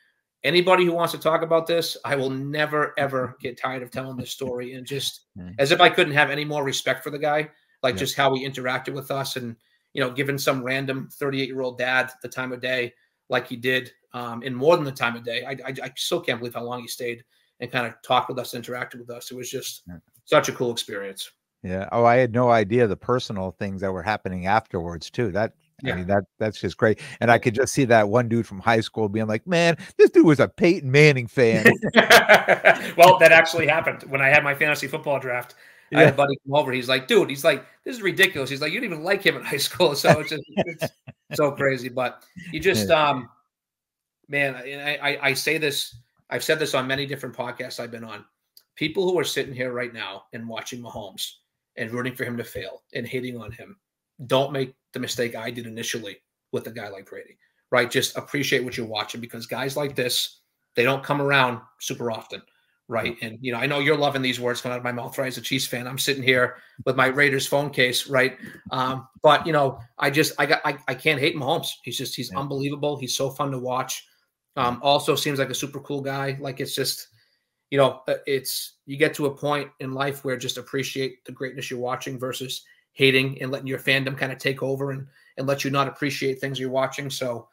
Anybody who wants to talk about this, I will never, ever get tired of telling this story. And just as if I couldn't have any more respect for the guy, like just how he interacted with us, and, you know, giving some random 38-year-old dad the time of day like he did, and more than the time of day. I still can't believe how long he stayed and kind of talked with us, interacted with us. It was just such a cool experience. Yeah. Oh, I had no idea the personal things that were happening afterwards too. I mean, that's just great. And I could just see that one dude from high school being like, man, this dude was a Peyton Manning fan. Well, that actually happened when I had my fantasy football draft. I had a buddy come over. He's like, dude, this is ridiculous. He's like, you didn't even like him in high school. So it's so crazy. But you just, man, I say this, I've said this on many different podcasts I've been on. People who are sitting here right now and watching Mahomes and rooting for him to fail and hating on him, don't make the mistake I did initially with a guy like Brady, right? Just appreciate what you're watching, because guys like this, they don't come around super often, right? And, you know, I know you're loving these words coming out of my mouth, right? As a Chiefs fan, I'm sitting here with my Raiders phone case, right? But, you know, I can't hate Mahomes. He's unbelievable. He's so fun to watch. Also seems like a super cool guy. Like, it's just, you know, you get to a point in life where just appreciate the greatness you're watching versus hating and letting your fandom kind of take over and let you not appreciate things you're watching. So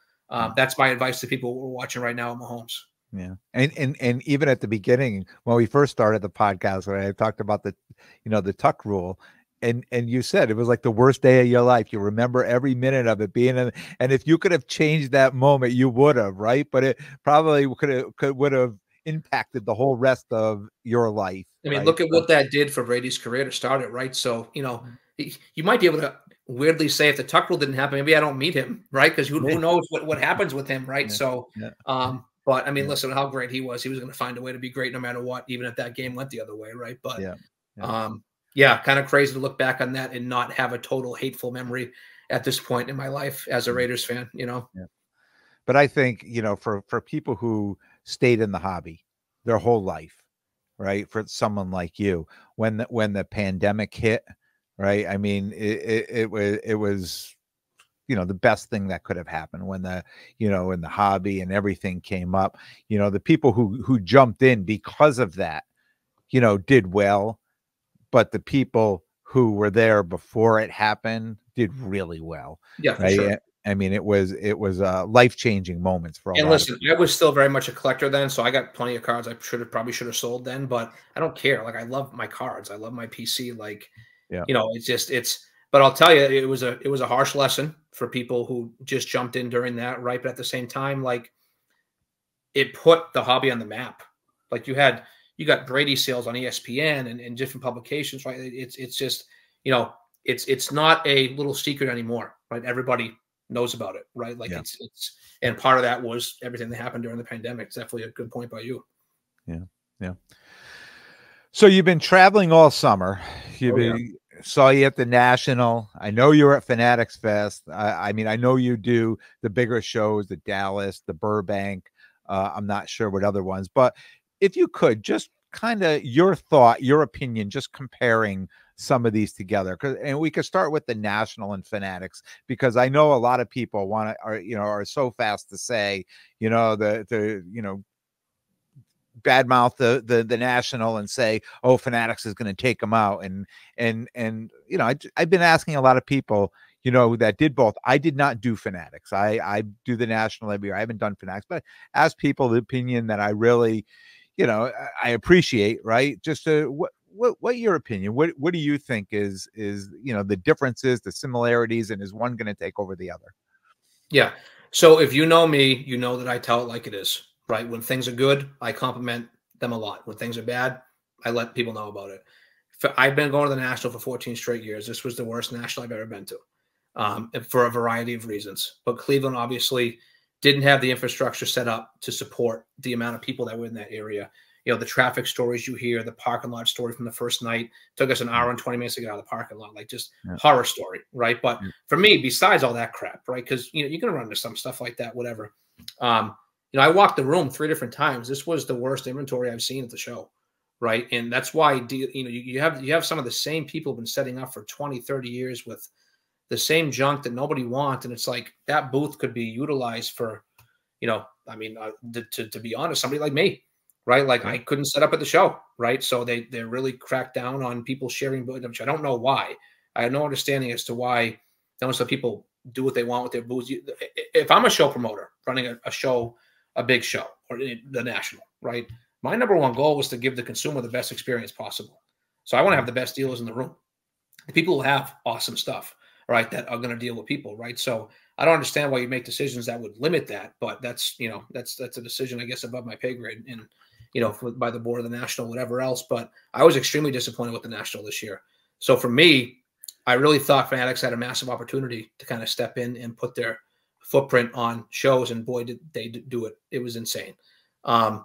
that's my advice to people who are watching right now at Mahomes. Yeah. And even at the beginning, when we first started the podcast, when I talked about the tuck rule, and you said it was like the worst day of your life. You remember every minute of it being in, and if you could have changed that moment, you would have, right? But it probably would have impacted the whole rest of your life. I mean, right? look at So, what that did for Brady's career to start it, right? So, you might be able to weirdly say if the Tuck rule didn't happen, maybe I don't meet him, right? Because who yeah, knows what happens with him, right? yeah, So, yeah, but I mean, yeah, listen, how great he was. He was going to find a way to be great no matter what, even if that game went the other way, right? But yeah, yeah, um, yeah, kind of crazy to look back on that and not have a total hateful memory at this point in my life as a yeah, Raiders fan. yeah. But I think, for people who stayed in the hobby their whole life, right? For someone like you, when the pandemic hit, right? I mean, it was the best thing that could have happened when the hobby and everything came up. The people who jumped in because of that, did well, but the people who were there before it happened did really well, Yeah, for right? sure. I mean, it was life-changing moments for a And lot of listen, I people. was still very much a collector then, so I got plenty of cards I probably should have sold then, but I don't care. Like I love my cards. I love my PC. Like, Yeah, it's but I'll tell you, it was a harsh lesson for people who just jumped in during that, right? But at the same time, like it put the hobby on the map. Like you got Brady sales on ESPN and different publications, right? It's just, you know, it's not a little secret anymore, right? Everybody knows about it, right? Like yeah, it's and part of that was everything that happened during the pandemic. It's definitely a good point by you. yeah, yeah. So you've been traveling all summer. You've Oh yeah. been Saw you at the National. I know you were at Fanatics Fest. I mean, I know you do the bigger shows, the Dallas, the Burbank. I'm not sure what other ones, but if you could just kind of your thought, your opinion, just comparing some of these together, and we could start with the National and Fanatics because I know a lot of people are so fast to say, the badmouth the National and say, "Oh, Fanatics is going to take them out." And I've been asking a lot of people, that did both. I did not do Fanatics. I do the National every year. I haven't done Fanatics, but ask people the opinion that I really, I appreciate. Right? Just what your opinion? What do you think is the differences, the similarities, and is one going to take over the other? Yeah. So if you know me, you know that I tell it like it is, right? When things are good, I compliment them a lot. When things are bad, I let people know about it. I've been going to the National for 14 straight years. This was the worst National I've ever been to, and for a variety of reasons. But Cleveland obviously didn't have the infrastructure set up to support the amount of people that were in that area. The traffic stories you hear, the parking lot story from the first night took us an Yeah, hour and 20 minutes to get out of the parking lot, like just yeah, horror story, right? But yeah, for me, besides all that crap, right? Because you're gonna run into some stuff like that, whatever. Um, I walked the room 3 different times. This was the worst inventory I've seen at the show, right? And that's why you have some of the same people who've been setting up for 20, 30 years with the same junk that nobody wants, and it's like that booth could be utilized for, I mean, to be honest, somebody like me, right? Like yeah, I couldn't set up at the show, right? So they really cracked down on people sharing booths, which I don't know why. I have no understanding as to why they don't let people do what they want with their booths. If I'm a show promoter running a show, a big show, or the National, right? My number one goal was to give the consumer the best experience possible. So I want to have the best dealers in the room, the people who have awesome stuff, right, that are going to deal with people, right? So I don't understand why you make decisions that would limit that, but that's a decision, I guess, above my pay grade and by the board of the National, whatever else. But I was extremely disappointed with the National this year. So for me, I really thought Fanatics had a massive opportunity to kind of step in and put their footprint on shows, and boy, did they do it. It was insane. Um,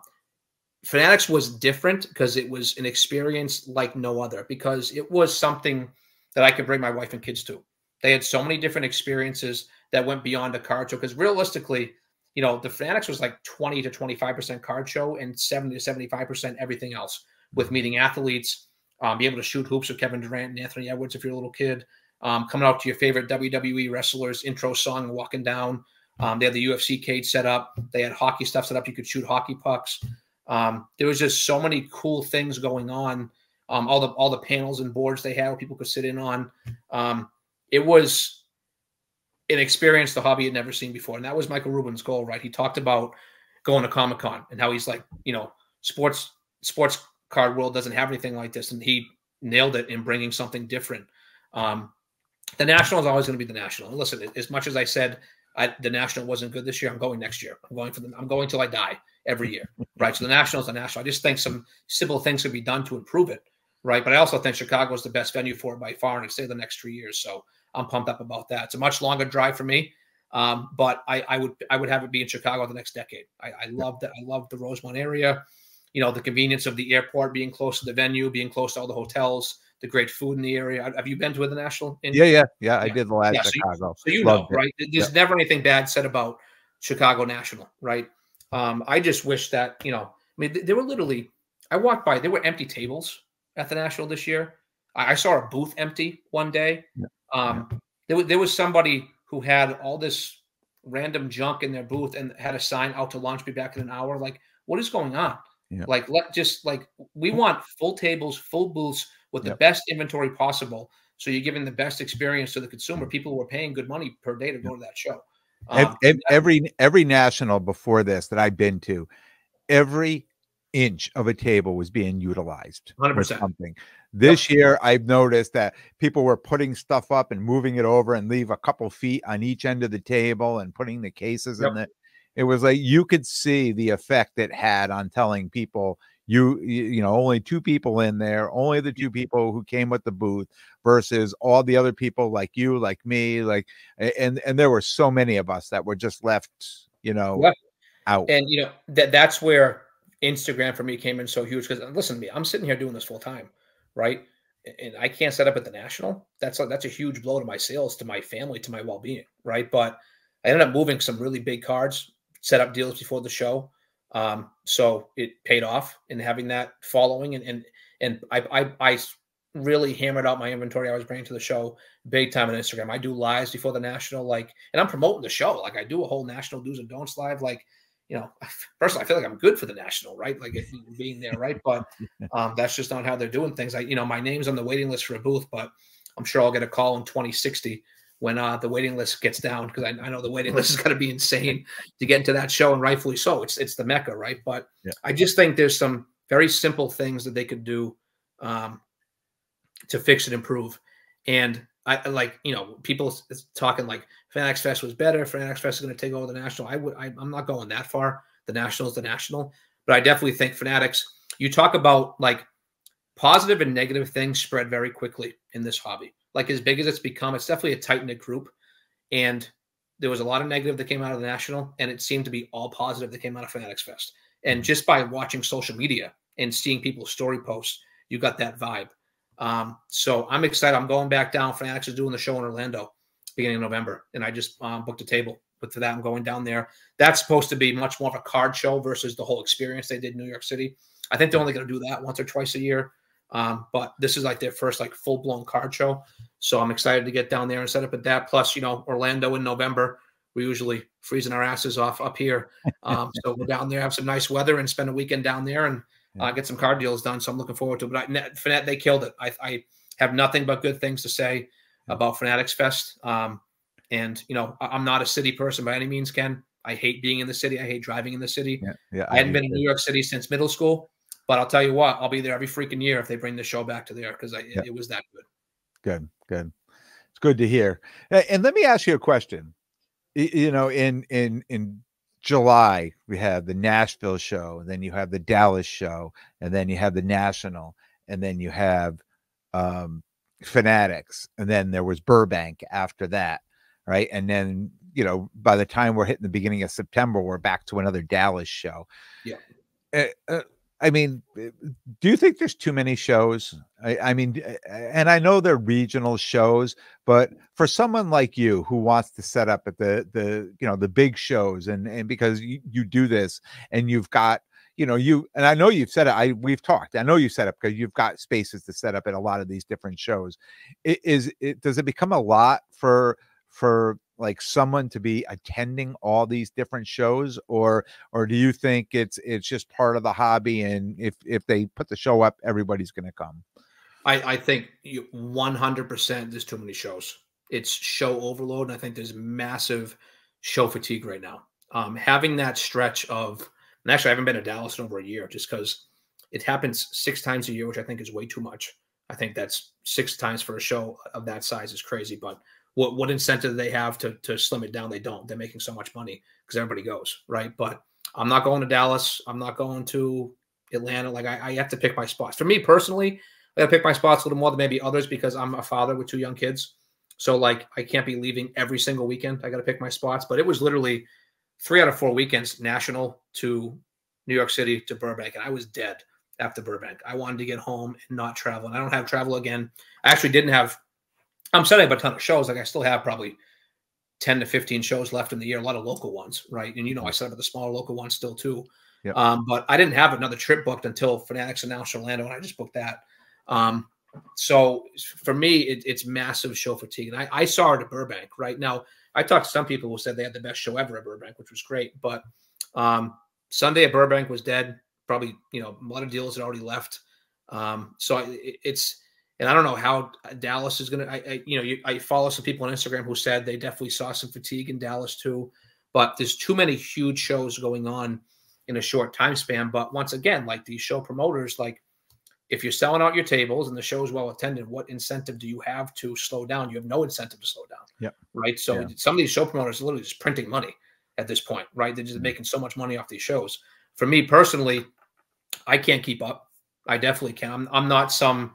Fanatics was different because it was an experience like no other, because it was something that I could bring my wife and kids to. They had so many different experiences that went beyond a card show. Because realistically, the Fanatics was like 20 to 25% card show and 70 to 75% everything else, with meeting athletes, be able to shoot hoops with Kevin Durant and Anthony Edwards if you're a little kid, coming out to your favorite WWE wrestlers intro song and walking down. They had the UFC cage set up. They had hockey stuff set up. You could shoot hockey pucks. There was just so many cool things going on. All the panels and boards they had where people could sit in on. It was an experience the hobby had never seen before. And that was Michael Rubin's goal, right? He talked about going to Comic-Con and how he's like, sports card world doesn't have anything like this. And he nailed it in bringing something different. The National is always going to be the National. And listen, as much as I said the National wasn't good this year, I'm going next year. I'm going till I die. every year, right? So the national is the national. I just think some simple things could be done to improve it, right? But I also think Chicago is the best venue for it by far, and it's stay the next 3 years. So I'm pumped up about that. It's a much longer drive for me, but I would have it be in Chicago the next decade. I love that. I love the Rosemont area. You know, the convenience of the airport, being close to the venue, being close to all the hotels, the great food in the area. Have you been to the national? Yeah. I did the last Chicago. So you know, right? There's never anything bad said about Chicago National, right? I just wish that, you know, I mean, there were literally, I walked by, there were empty tables at the National this year. I saw a booth empty one day. There was somebody who had all this random junk in their booth and had a sign, out to lunch, be back in an hour. Like, what is going on? Like, we want full tables, full booths with the best inventory possible. So you're giving the best experience to the consumer, people who are paying good money per day to go to that show. Every national before this that I've been to, every inch of a table was being utilized 100%. Something. This year, I've noticed that people were putting stuff up and moving it over and leave a couple feet on each end of the table and putting the cases in it. It was like you could see the effect it had on telling people, you know, only 2 people in there, only the 2 people who came with the booth versus all the other people like you, like me, like, and there were so many of us that were just left, you know, out. And, you know, that's where Instagram for me came in so huge. Because listen to me, I'm sitting here doing this full time, right? And I can't set up at the National. That's a huge blow to my sales, to my family, to my well-being, right? But I ended up moving some really big cards, set up deals before the show. So it paid off in having that following, and I really hammered out my inventory I was bringing to the show big time on Instagram. I do lives before the National, like, and I'm promoting the show. Like, I do a whole National do's and don'ts live. Like, you know, personally, I feel like I'm good for the National, right? Like, being there, right? But that's just not how they're doing things. You know, my name's on the waiting list for a booth, but I'm sure I'll get a call in 2060 when the waiting list gets down, because I know the waiting list is going to be insane to get into that show, and rightfully so. It's the Mecca, right? But I just think there's some very simple things that they could do to fix and improve. And I like, you know, people talking like Fanatics Fest was better. Fanatics Fest is going to take over the National. I'm not going that far. The National is the National, but I definitely think Fanatics. You talk about like positive and negative things spread very quickly in this hobby. Like, as big as it's become, it's definitely a tight-knit group. And there was a lot of negative that came out of the National, and it seemed to be all positive that came out of Fanatics Fest. And just by watching social media and seeing people's story posts, you got that vibe. So I'm excited. I'm going back down. Fanatics is doing the show in Orlando beginning of November, and I just booked a table. But for that, I'm going down there. That's supposed to be much more of a card show versus the whole experience they did in New York City. I think they're only going to do that once or twice a year. But this is like their first like full-blown card show. So I'm excited to get down there and set up at that. Plus, you know, Orlando in November, we usually freezing our asses off up here. So we're down there, have some nice weather, and spend a weekend down there and get some card deals done. So I'm looking forward to it. But Fanat, they killed it. I have nothing but good things to say about Fanatics Fest. And, you know, I'm not a city person by any means, Ken. I hate being in the city. I hate driving in the city. I hadn't been in New York City since middle school. But I'll tell you what, I'll be there every freaking year if they bring the show back to there, because it was that good. Good. It's good to hear. And let me ask you a question. You know, in July, we have the Nashville show, then you have the Dallas show, and then you have the National, and then you have Fanatics, and then there was Burbank after that, right? And then, you know, by the time we're hitting the beginning of September, we're back to another Dallas show. I mean, do you think there's too many shows? I mean, and I know they're regional shows, but for someone like you who wants to set up at the you know, the big shows, and because you do this and you've got, you know, and I know you've said it, we've talked, I know you set up because you've got spaces to set up at a lot of these different shows. Does it become a lot for like someone to be attending all these different shows, or do you think it's just part of the hobby, and if they put the show up, everybody's going to come? I think 100% there's too many shows. It's show overload, and I think there's massive show fatigue right now. Having that stretch of, and actually I haven't been to Dallas in over a year, just because it happens 6 times a year, which I think is way too much. I think that's 6 times for a show of that size is crazy, but what incentive do they have to slim it down? They don't. They're making so much money because everybody goes, right? But I'm not going to Dallas. I'm not going to Atlanta. Like I have to pick my spots. For me personally, I got to pick my spots a little more than maybe others because I'm a father with 2 young kids. So like I can't be leaving every single weekend. I got to pick my spots. But it was literally 3 out of 4 weekends, national to New York City to Burbank, and I was dead after Burbank. I wanted to get home and not travel, and I don't have travel again. I actually didn't have. I'm setting up a ton of shows. Like I still have probably 10 to 15 shows left in the year, a lot of local ones, right? And I set up the smaller local ones still too. Yep. But I didn't have another trip booked until Fanatics announced Orlando, and I just booked that. So for me, it's massive show fatigue. And I saw it at Burbank. Right now, I talked to some people who said they had the best show ever at Burbank, which was great. But Sunday at Burbank was dead. Probably, a lot of deals had already left. And I don't know how Dallas is going to, I follow some people on Instagram who said they definitely saw some fatigue in Dallas too, but there's too many huge shows going on in a short time span. But once again, like these show promoters, like if you're selling out your tables and the show is well attended, what incentive do you have to slow down? You have no incentive to slow down. Yep. Right. So some of these show promoters are literally just printing money at this point, right? They're just making so much money off these shows. For me personally, I can't keep up. I definitely can. I'm not some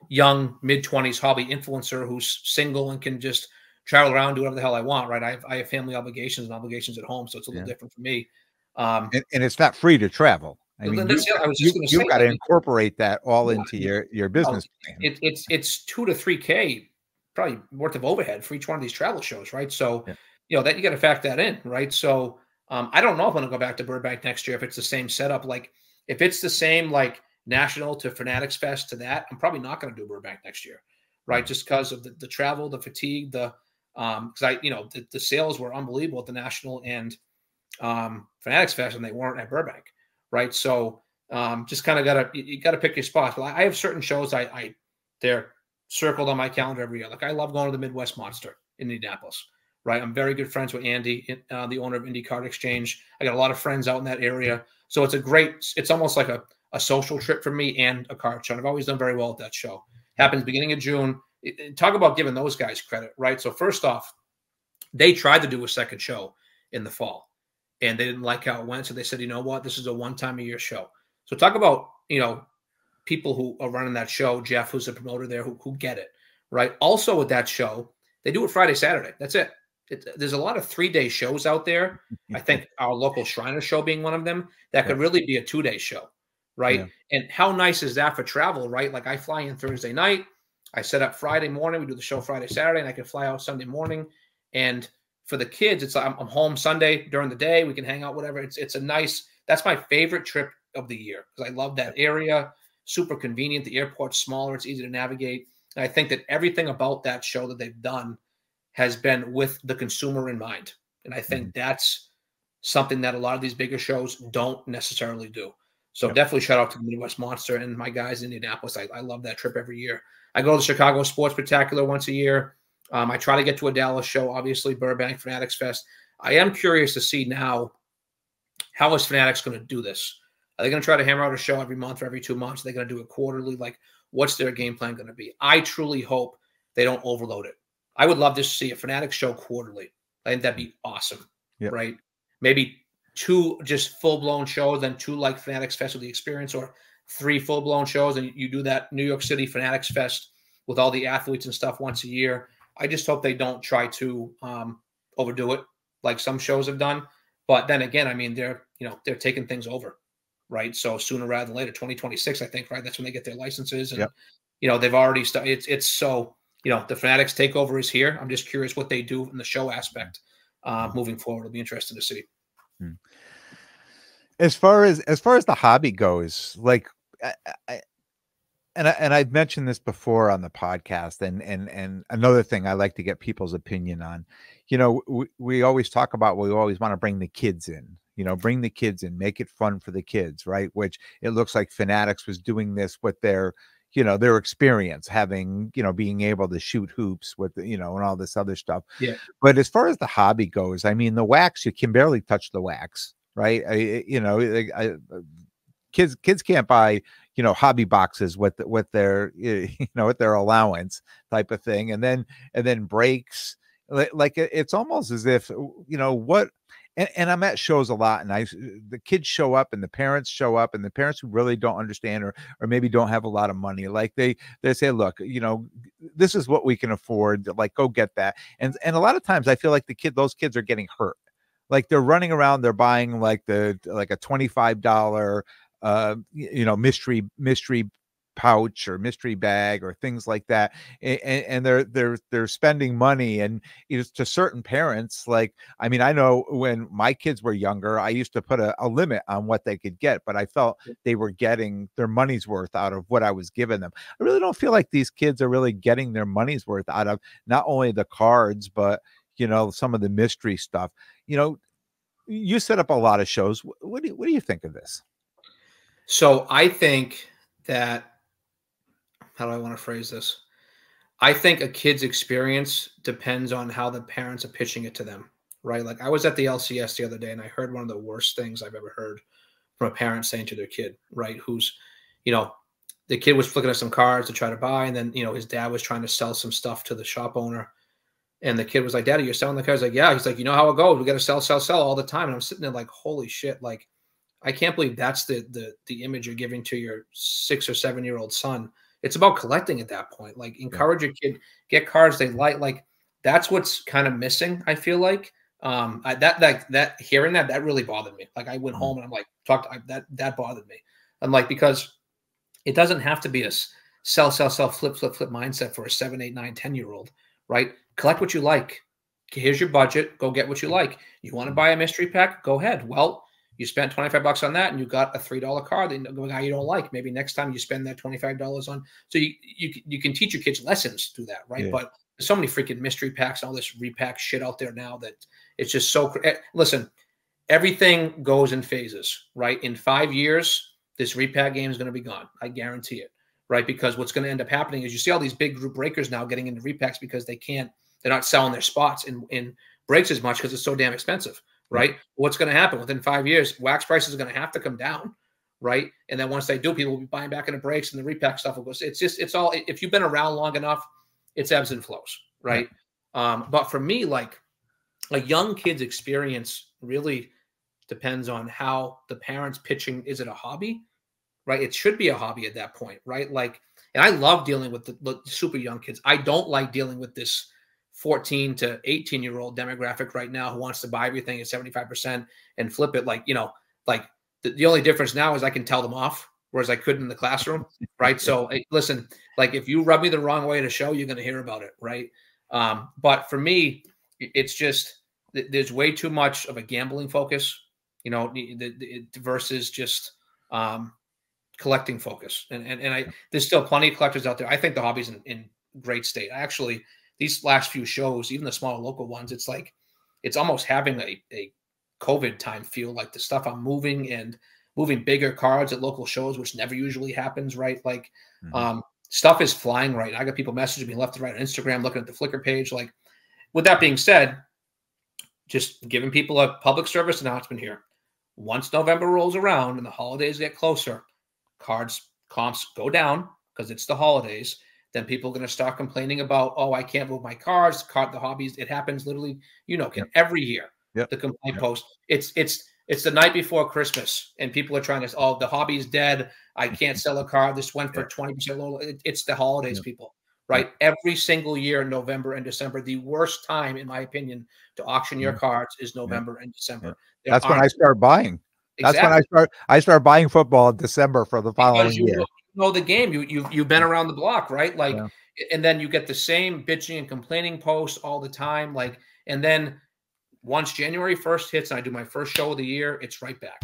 young mid-20s hobby influencer who's single and can just travel around, do whatever the hell I want, right? I have family obligations and obligations at home, so it's a little different for me. And it's not free to travel. I mean, you've got to incorporate that all into your business plan. It's 2 to 3K probably worth of overhead for each one of these travel shows, right? So that you got to factor that in, right? So I don't know if I'm going to go back to Burbank next year if it's the same setup. Like if it's the same like National to Fanatics Fest to that, I'm probably not going to do Burbank next year, right? Just because of the travel, the fatigue, because the sales were unbelievable at the National and Fanatics Fest, and they weren't at Burbank, right? So just kind of you gotta pick your spots. Well, I have certain shows they're circled on my calendar every year. Like I love going to the Midwest Monster in Indianapolis, right? I'm very good friends with Andy, the owner of Indy Card Exchange. I got a lot of friends out in that area, so it's almost like a social trip for me and a card show. And I've always done very well at that show. Happens beginning of June. Talk about giving those guys credit, right? So first off, they tried to do a second show in the fall, and they didn't like how it went. So they said, you know what, this is a one-time-a-year show. So talk about, people who are running that show, Jeff, who's a promoter there, who get it, right? Also with that show, they do it Friday, Saturday. That's it. There's a lot of 3-day shows out there. I think our local Shriner show being one of them, that could really be a 2-day show. Right. Yeah. And how nice is that for travel, right? Like I fly in Thursday night, I set up Friday morning, we do the show Friday, Saturday, and I can fly out Sunday morning. And for the kids, it's I'm home Sunday during the day. We can hang out, whatever. It's a nice, that's my favorite trip of the year because I love that area. Super convenient. The airport's smaller. It's easy to navigate. And I think that everything about that show that they've done has been with the consumer in mind. And I think that's something that a lot of these bigger shows don't necessarily do. So definitely shout out to the Midwest Monster and my guys in Indianapolis. I love that trip every year. I go to the Chicago Sports Spectacular once a year. I try to get to a Dallas show, obviously, Burbank, Fanatics Fest. I am curious to see now, how is Fanatics going to do this? Are they going to try to hammer out a show every month or every 2 months? Are they going to do it quarterly? Like, what's their game plan going to be? I truly hope they don't overload it. I would love to see a Fanatics show quarterly. I think that'd be awesome, right? Maybe 2 just full-blown shows, then 2 like Fanatics Fest with the experience, or 3 full-blown shows, and you do that New York City Fanatics Fest with all the athletes and stuff once a year. I just hope they don't try to overdo it like some shows have done. But then again, I mean, they're taking things over, right? So sooner rather than later, 2026, I think, right? That's when they get their licenses, and they've already started. It's so the Fanatics takeover is here. I'm just curious what they do in the show aspect moving forward. It'll be interesting to see. As far as the hobby goes, like I've mentioned this before on the podcast, and another thing I like to get people's opinion on, we always talk about, we always want to bring the kids in, bring the kids in, make it fun for the kids, right? Which it looks like Fanatics was doing this with their experience, having, being able to shoot hoops with, and all this other stuff. Yeah. But as far as the hobby goes, I mean, the wax, you can barely touch the wax, right? Kids can't buy, hobby boxes with their, with their allowance type of thing. And then breaks, like it's almost as if, And I'm at shows a lot, and the kids show up, and the parents show up, and the parents who really don't understand, or maybe don't have a lot of money, like they say, look, this is what we can afford. Like, go get that. And a lot of times, I feel like those kids are getting hurt. Like, they're running around, they're buying like a $25 mystery pouch or mystery bag or things like that, and they're spending money. And to certain parents, like, I mean, I know when my kids were younger, I used to put a limit on what they could get, but I felt they were getting their money's worth out of what I was giving them. I really don't feel like these kids are really getting their money's worth out of not only the cards, but some of the mystery stuff. You set up a lot of shows. What do you think of this? So I think that, how do I want to phrase this? I think a kid's experience depends on how the parents are pitching it to them, right? Like, I was at the LCS the other day, and I heard one of the worst things I've ever heard from a parent saying to their kid, right? Who's, the kid was flicking at some cards to try to buy, and then, his dad was trying to sell some stuff to the shop owner. And the kid was like, "Daddy, you're selling the cards?" Like, "Yeah." He's like, "You know how it goes. We got to sell all the time." And I'm sitting there like, holy shit. Like, I can't believe that's the image you're giving to your 6 or 7-year-old son. It's about collecting at that point. Like, encourage your kid, get cards they like. Like, that's what's kind of missing, I feel like. Hearing that really bothered me. Like, I went home and I'm like, that bothered me. I'm like, because it doesn't have to be a sell, flip mindset for a 7, 8, 9, 10-year-old, right? Collect what you like. Here's your budget. Go get what you like. You want to buy a mystery pack? Go ahead. Well, you spent $25 on that, and you got a $3 card that you don't like. Maybe next time you spend that $25 on. So you can teach your kids lessons through that, right? Yeah. But there's so many freaking mystery packs and all this repack shit out there now that it's just so. Listen, everything goes in phases, right? In 5 years, this repack game is going to be gone. I guarantee it, right? Because what's going to end up happening is you see all these big group breakers now getting into repacks because they're not selling their spots in breaks as much because it's so damn expensive. Right. What's going to happen within 5 years? Wax prices are going to have to come down. Right. And then once they do, people will be buying back into breaks, and the repack stuff will go. It's all, if you've been around long enough, it's ebbs and flows. Right. But for me, like, a young kid's experience really depends on how the parents pitching. Is it a hobby? Right. It should be a hobby at that point. Right. Like, and I love dealing with the super young kids. I don't like dealing with this 14 to 18-year-old demographic right now who wants to buy everything at 75% and flip it. Like, the only difference now is I can tell them off, whereas I couldn't in the classroom. Right. So listen, like, if you rub me the wrong way at a show, you're going to hear about it. Right. But for me, it's just, there's way too much of a gambling focus, versus just collecting focus. And there's still plenty of collectors out there. I think the hobby's in great state. These last few shows, even the small local ones, it's like, it's almost having a COVID time feel. Like, the stuff I'm moving bigger cards at local shows, which never usually happens, right? Like, stuff is flying right. I got people messaging me left and right on Instagram, looking at the Flickr page. Like, with that being said, just giving people a public service announcement here. Once November rolls around and the holidays get closer, comps go down because it's the holidays. Then people are going to start complaining about, oh, I can't move my cards, the hobbies. It happens literally, every year. The complaint post. It's the night before Christmas, and people are trying to, oh, the hobby's dead. I can't sell a card. This went for 20% low. It's the holidays, people, right? Every single year in November and December, the worst time, in my opinion, to auction your cards is November and December. That's when I start buying. Exactly. That's when I start buying football in December for the following year. Know the game. You've been around the block, right? Like, and then you get the same bitching and complaining posts all the time. Like, and then once January 1st hits and I do my first show of the year, it's right back.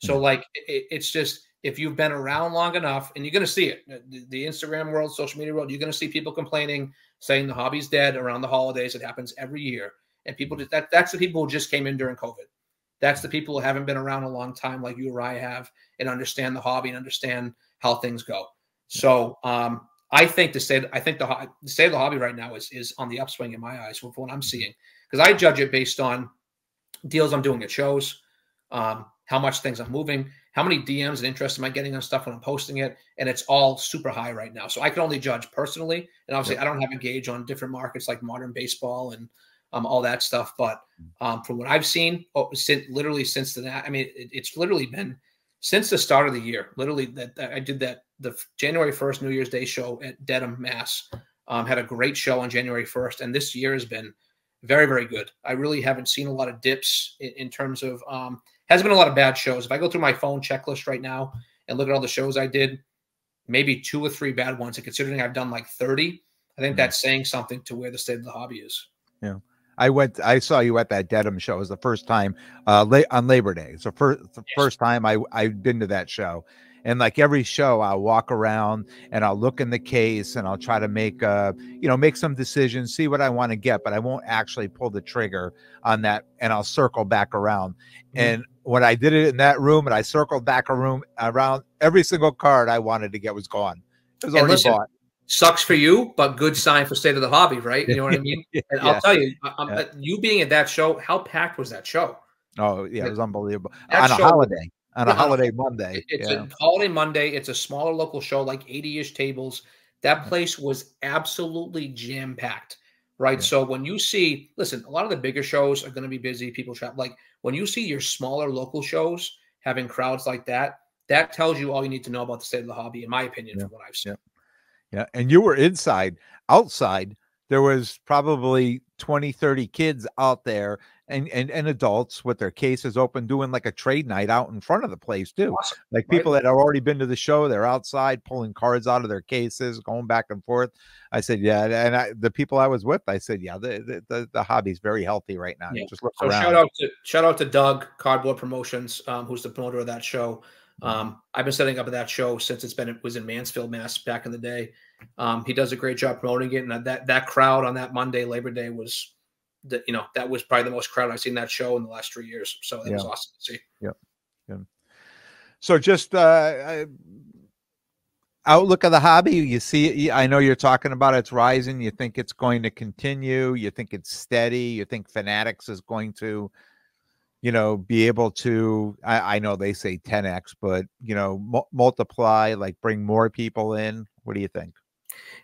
So like, it's just, if you've been around long enough, and you're going to see it, the Instagram world, social media world, you're going to see people complaining, saying the hobby's dead around the holidays. It happens every year. And people that's the people who just came in during COVID. That's the people who haven't been around a long time, like you or I have, and understand the hobby and understand how things go. So I think the state of the hobby right now is on the upswing in my eyes with what I'm seeing, because I judge it based on deals I'm doing at shows, how much things I'm moving, how many DMs and interest am I getting on stuff when I'm posting it, and it's all super high right now. So I can only judge personally, and obviously I don't have a gauge on different markets like modern baseball and all that stuff. But from what I've seen, literally since that, I mean, it's literally been since the start of the year. Literally, that I did the January 1st New Year's Day show at Dedham, Mass. Had a great show on January 1st, and this year has been very, very good. I really haven't seen a lot of dips in terms of hasn't been a lot of bad shows. If I go through my phone checklist right now and look at all the shows I did, maybe 2 or 3 bad ones. And considering I've done like 30, I think that's saying something to where the state of the hobby is. Yeah. I saw you at that Dedham show. It was the first time on Labor Day. It's the first time I've been to that show. And like every show, I'll walk around and I'll look in the case and I'll try to make make some decisions, see what I want to get, but I won't actually pull the trigger on that, and I'll circle back around. And when I did it in that room and I circled back around, every single card I wanted to get was gone. It was already bought. Sucks for you, but good sign for state of the hobby, right? You know what I mean? And I'll tell you, you being at that show, how packed was that show? Oh, yeah, it was unbelievable. On a holiday. On a holiday Monday. It's a holiday Monday. It's a smaller local show, like 80-ish tables. That place was absolutely jam-packed, right? Yeah. So when you see, listen, a lot of the bigger shows are going to be busy. People trap. Like when you see your smaller local shows having crowds like that, that tells you all you need to know about the state of the hobby, in my opinion, from what I've seen. Yeah. And you were inside. Outside, there was probably 20, 30 kids out there and adults with their cases open doing like a trade night out in front of the place too. Awesome. Like people that have already been to the show, they're outside pulling cards out of their cases, going back and forth. I said, yeah. And the people I was with, I said, yeah, the hobby's very healthy right now. Yeah. Just look around. Shout out to Doug, Cardboard Promotions, who's the promoter of that show. I've been setting up that show since it was in Mansfield, Mass back in the day. He does a great job promoting it. And that crowd on that Monday, Labor Day, was that was probably the most crowd I've seen that show in the last 3 years. So that was awesome to see. Yep. So just outlook of the hobby, you see, I know you're talking about it's rising. You think it's going to continue. You think it's steady. You think Fanatics is going to, be able to, I know they say 10x, but, multiply, like bring more people in. What do you think?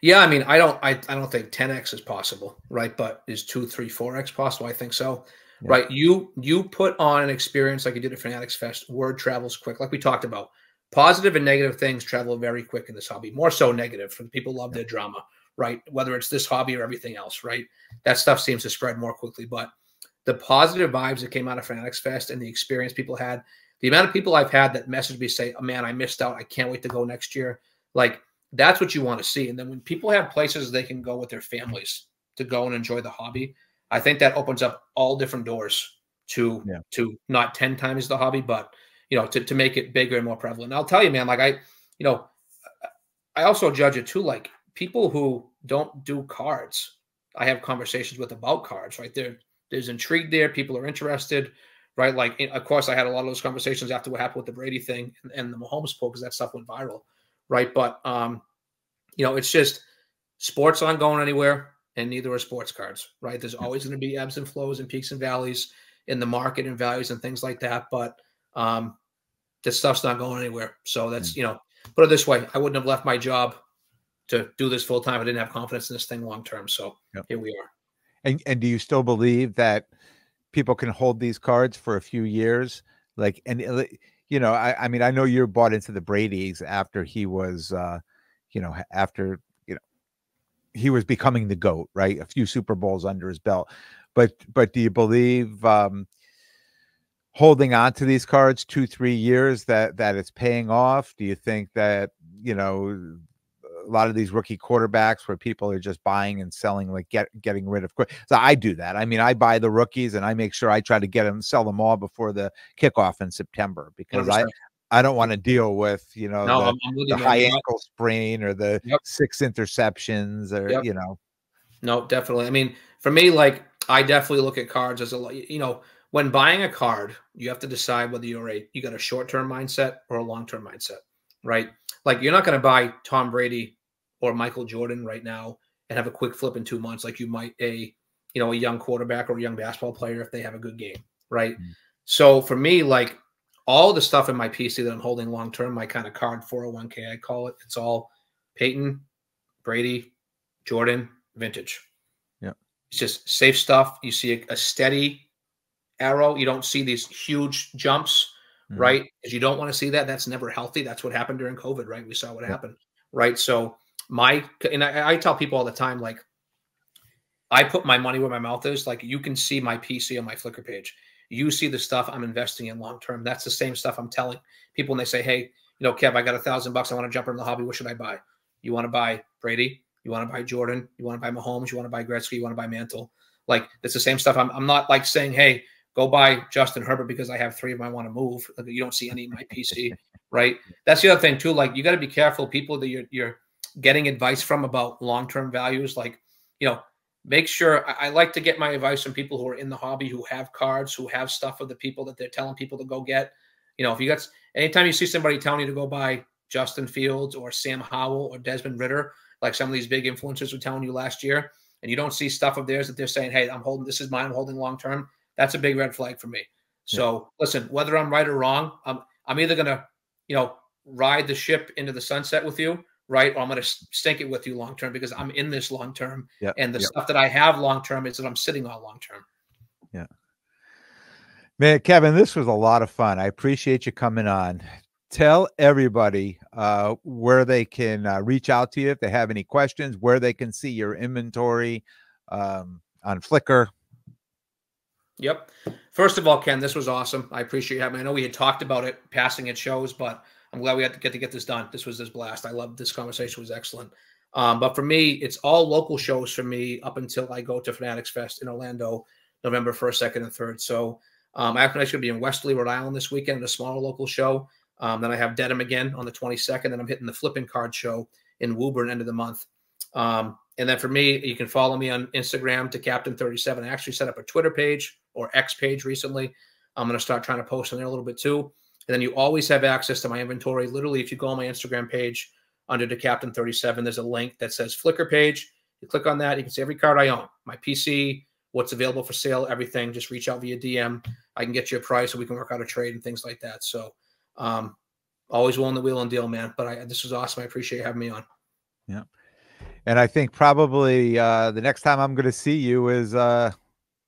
Yeah, I mean, I don't think 10x is possible, right? But is 2, 3, 4x possible? I think so, right? You put on an experience like you did at Fanatics Fest. Word travels quick, like we talked about. Positive and negative things travel very quick in this hobby. More so negative, for the people who love their drama, right? Whether it's this hobby or everything else, right? That stuff seems to spread more quickly. But the positive vibes that came out of Fanatics Fest and the experience people had, the amount of people I've had that message me say, "Oh man, I missed out. I can't wait to go next year." Like, that's what you want to see. And then when people have places they can go with their families to go and enjoy the hobby, I think that opens up all different doors to not 10 times the hobby, but to make it bigger and more prevalent. And I'll tell you, man, like I also judge it too. Like people who don't do cards, I have conversations with about cards, right? There's intrigue there. People are interested, right? Like, of course, I had a lot of those conversations after what happened with the Brady thing and the Mahomes poll, because that stuff went viral. Right. But, it's just sports aren't going anywhere, and neither are sports cards. Right. There's always going to be ebbs and flows and peaks and valleys in the market and values and things like that. But this stuff's not going anywhere. So that's, put it this way. I wouldn't have left my job to do this full time. I didn't have confidence in this thing long term. So here we are. And do you still believe that people can hold these cards for a few years? Like, and I mean, I know you're bought into the Brady's after he was, he was becoming the GOAT, right? A few Super Bowls under his belt. But do you believe holding on to these cards 2-3 years that it's paying off? Do you think that, a lot of these rookie quarterbacks where people are just buying and selling, like getting rid of quick? So I do that. I mean, I buy the rookies and I make sure I try to sell them all before the kickoff in September, because 100%. I don't want to deal with, the high ankle sprain or the 6 interceptions or, No, definitely. I mean, for me, like, I definitely look at cards as when buying a card, you have to decide whether you got a short-term mindset or a long-term mindset, right? Like, you're not going to buy Tom Brady or Michael Jordan right now and have a quick flip in 2 months like you might a young quarterback or a young basketball player if they have a good game, right? Mm-hmm. So for me, like, all the stuff in my PC that I'm holding long-term, my kind of card 401k, I call it, it's all Peyton, Brady, Jordan, vintage. Yeah. It's just safe stuff. You see a steady arrow. You don't see these huge jumps, right? Because you don't want to see that. That's never healthy. That's what happened during COVID, right? We saw what happened, right? So I tell people all the time, like, I put my money where my mouth is. Like, you can see my PC on my Flickr page. You see the stuff I'm investing in long term. That's the same stuff I'm telling people when they say, "Hey, Kev, I got $1,000. I want to jump into the hobby. What should I buy?" You want to buy Brady? You want to buy Jordan? You want to buy Mahomes? You want to buy Gretzky? You want to buy Mantle? Like, it's the same stuff. I'm not like saying, "Hey, go buy Justin Herbert because I have 3 of them I want to move." Like, you don't see any in my PC, right? That's the other thing too. Like, you got to be careful, people that you're getting advice from about long term values. Like, make sure I like to get my advice from people who are in the hobby, who have cards, who have stuff of the people that they're telling people to go get. If you got, anytime you see somebody telling you to go buy Justin Fields or Sam Howell or Desmond Ritter, like some of these big influencers were telling you last year, and you don't see stuff of theirs that they're saying, "Hey, this is mine, I'm holding long term," that's a big red flag for me. So listen, whether I'm right or wrong, I'm either going to, ride the ship into the sunset with you, right? Or I'm going to stink it with you long term because I'm in this long term. And the stuff that I have long term is that I'm sitting on long term. Yeah. Man, Kevin, this was a lot of fun. I appreciate you coming on. Tell everybody where they can reach out to you if they have any questions, where they can see your inventory on Flickr. Yep. First of all, Ken, this was awesome. I appreciate you having me. I know we had talked about it passing at shows, but I'm glad we had to get this done. This was this blast. I love this conversation. It was excellent. But for me, it's all local shows for me up until I go to Fanatics Fest in Orlando, November 1st, 2nd, and 3rd. So after I should be in Westerly, Rhode Island this weekend, a smaller local show. Then I have Dedham again on the 22nd. Then I'm hitting the Flipping Card Show in Woburn end of the month. And then for me, you can follow me on Instagram to Captain37. I actually set up a Twitter page or X page recently. I'm going to start trying to post on there a little bit too. And then you always have access to my inventory. Literally, if you go on my Instagram page under the Captain37, there's a link that says Flickr page. You click on that, you can see every card I own, my PC, what's available for sale, everything. Just reach out via DM. I can get you a price, so we can work out a trade and things like that. So always willing to wheel and deal, man. But this was awesome. I appreciate you having me on. Yeah. And I think probably the next time I'm going to see you is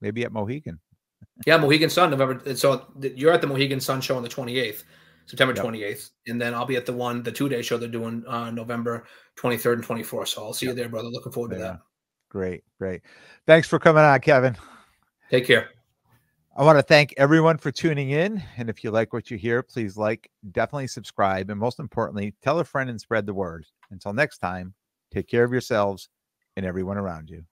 maybe at Mohegan. Yeah, Mohegan Sun, November. So you're at the Mohegan Sun show on the 28th, September 28th. And then I'll be at the 2-day show they're doing November 23rd and 24th. So I'll see you there, brother. Looking forward to that. Great. Great. Thanks for coming on, Kevin. Take care. I want to thank everyone for tuning in. And if you like what you hear, please definitely subscribe. And most importantly, tell a friend and spread the word. Until next time, take care of yourselves and everyone around you.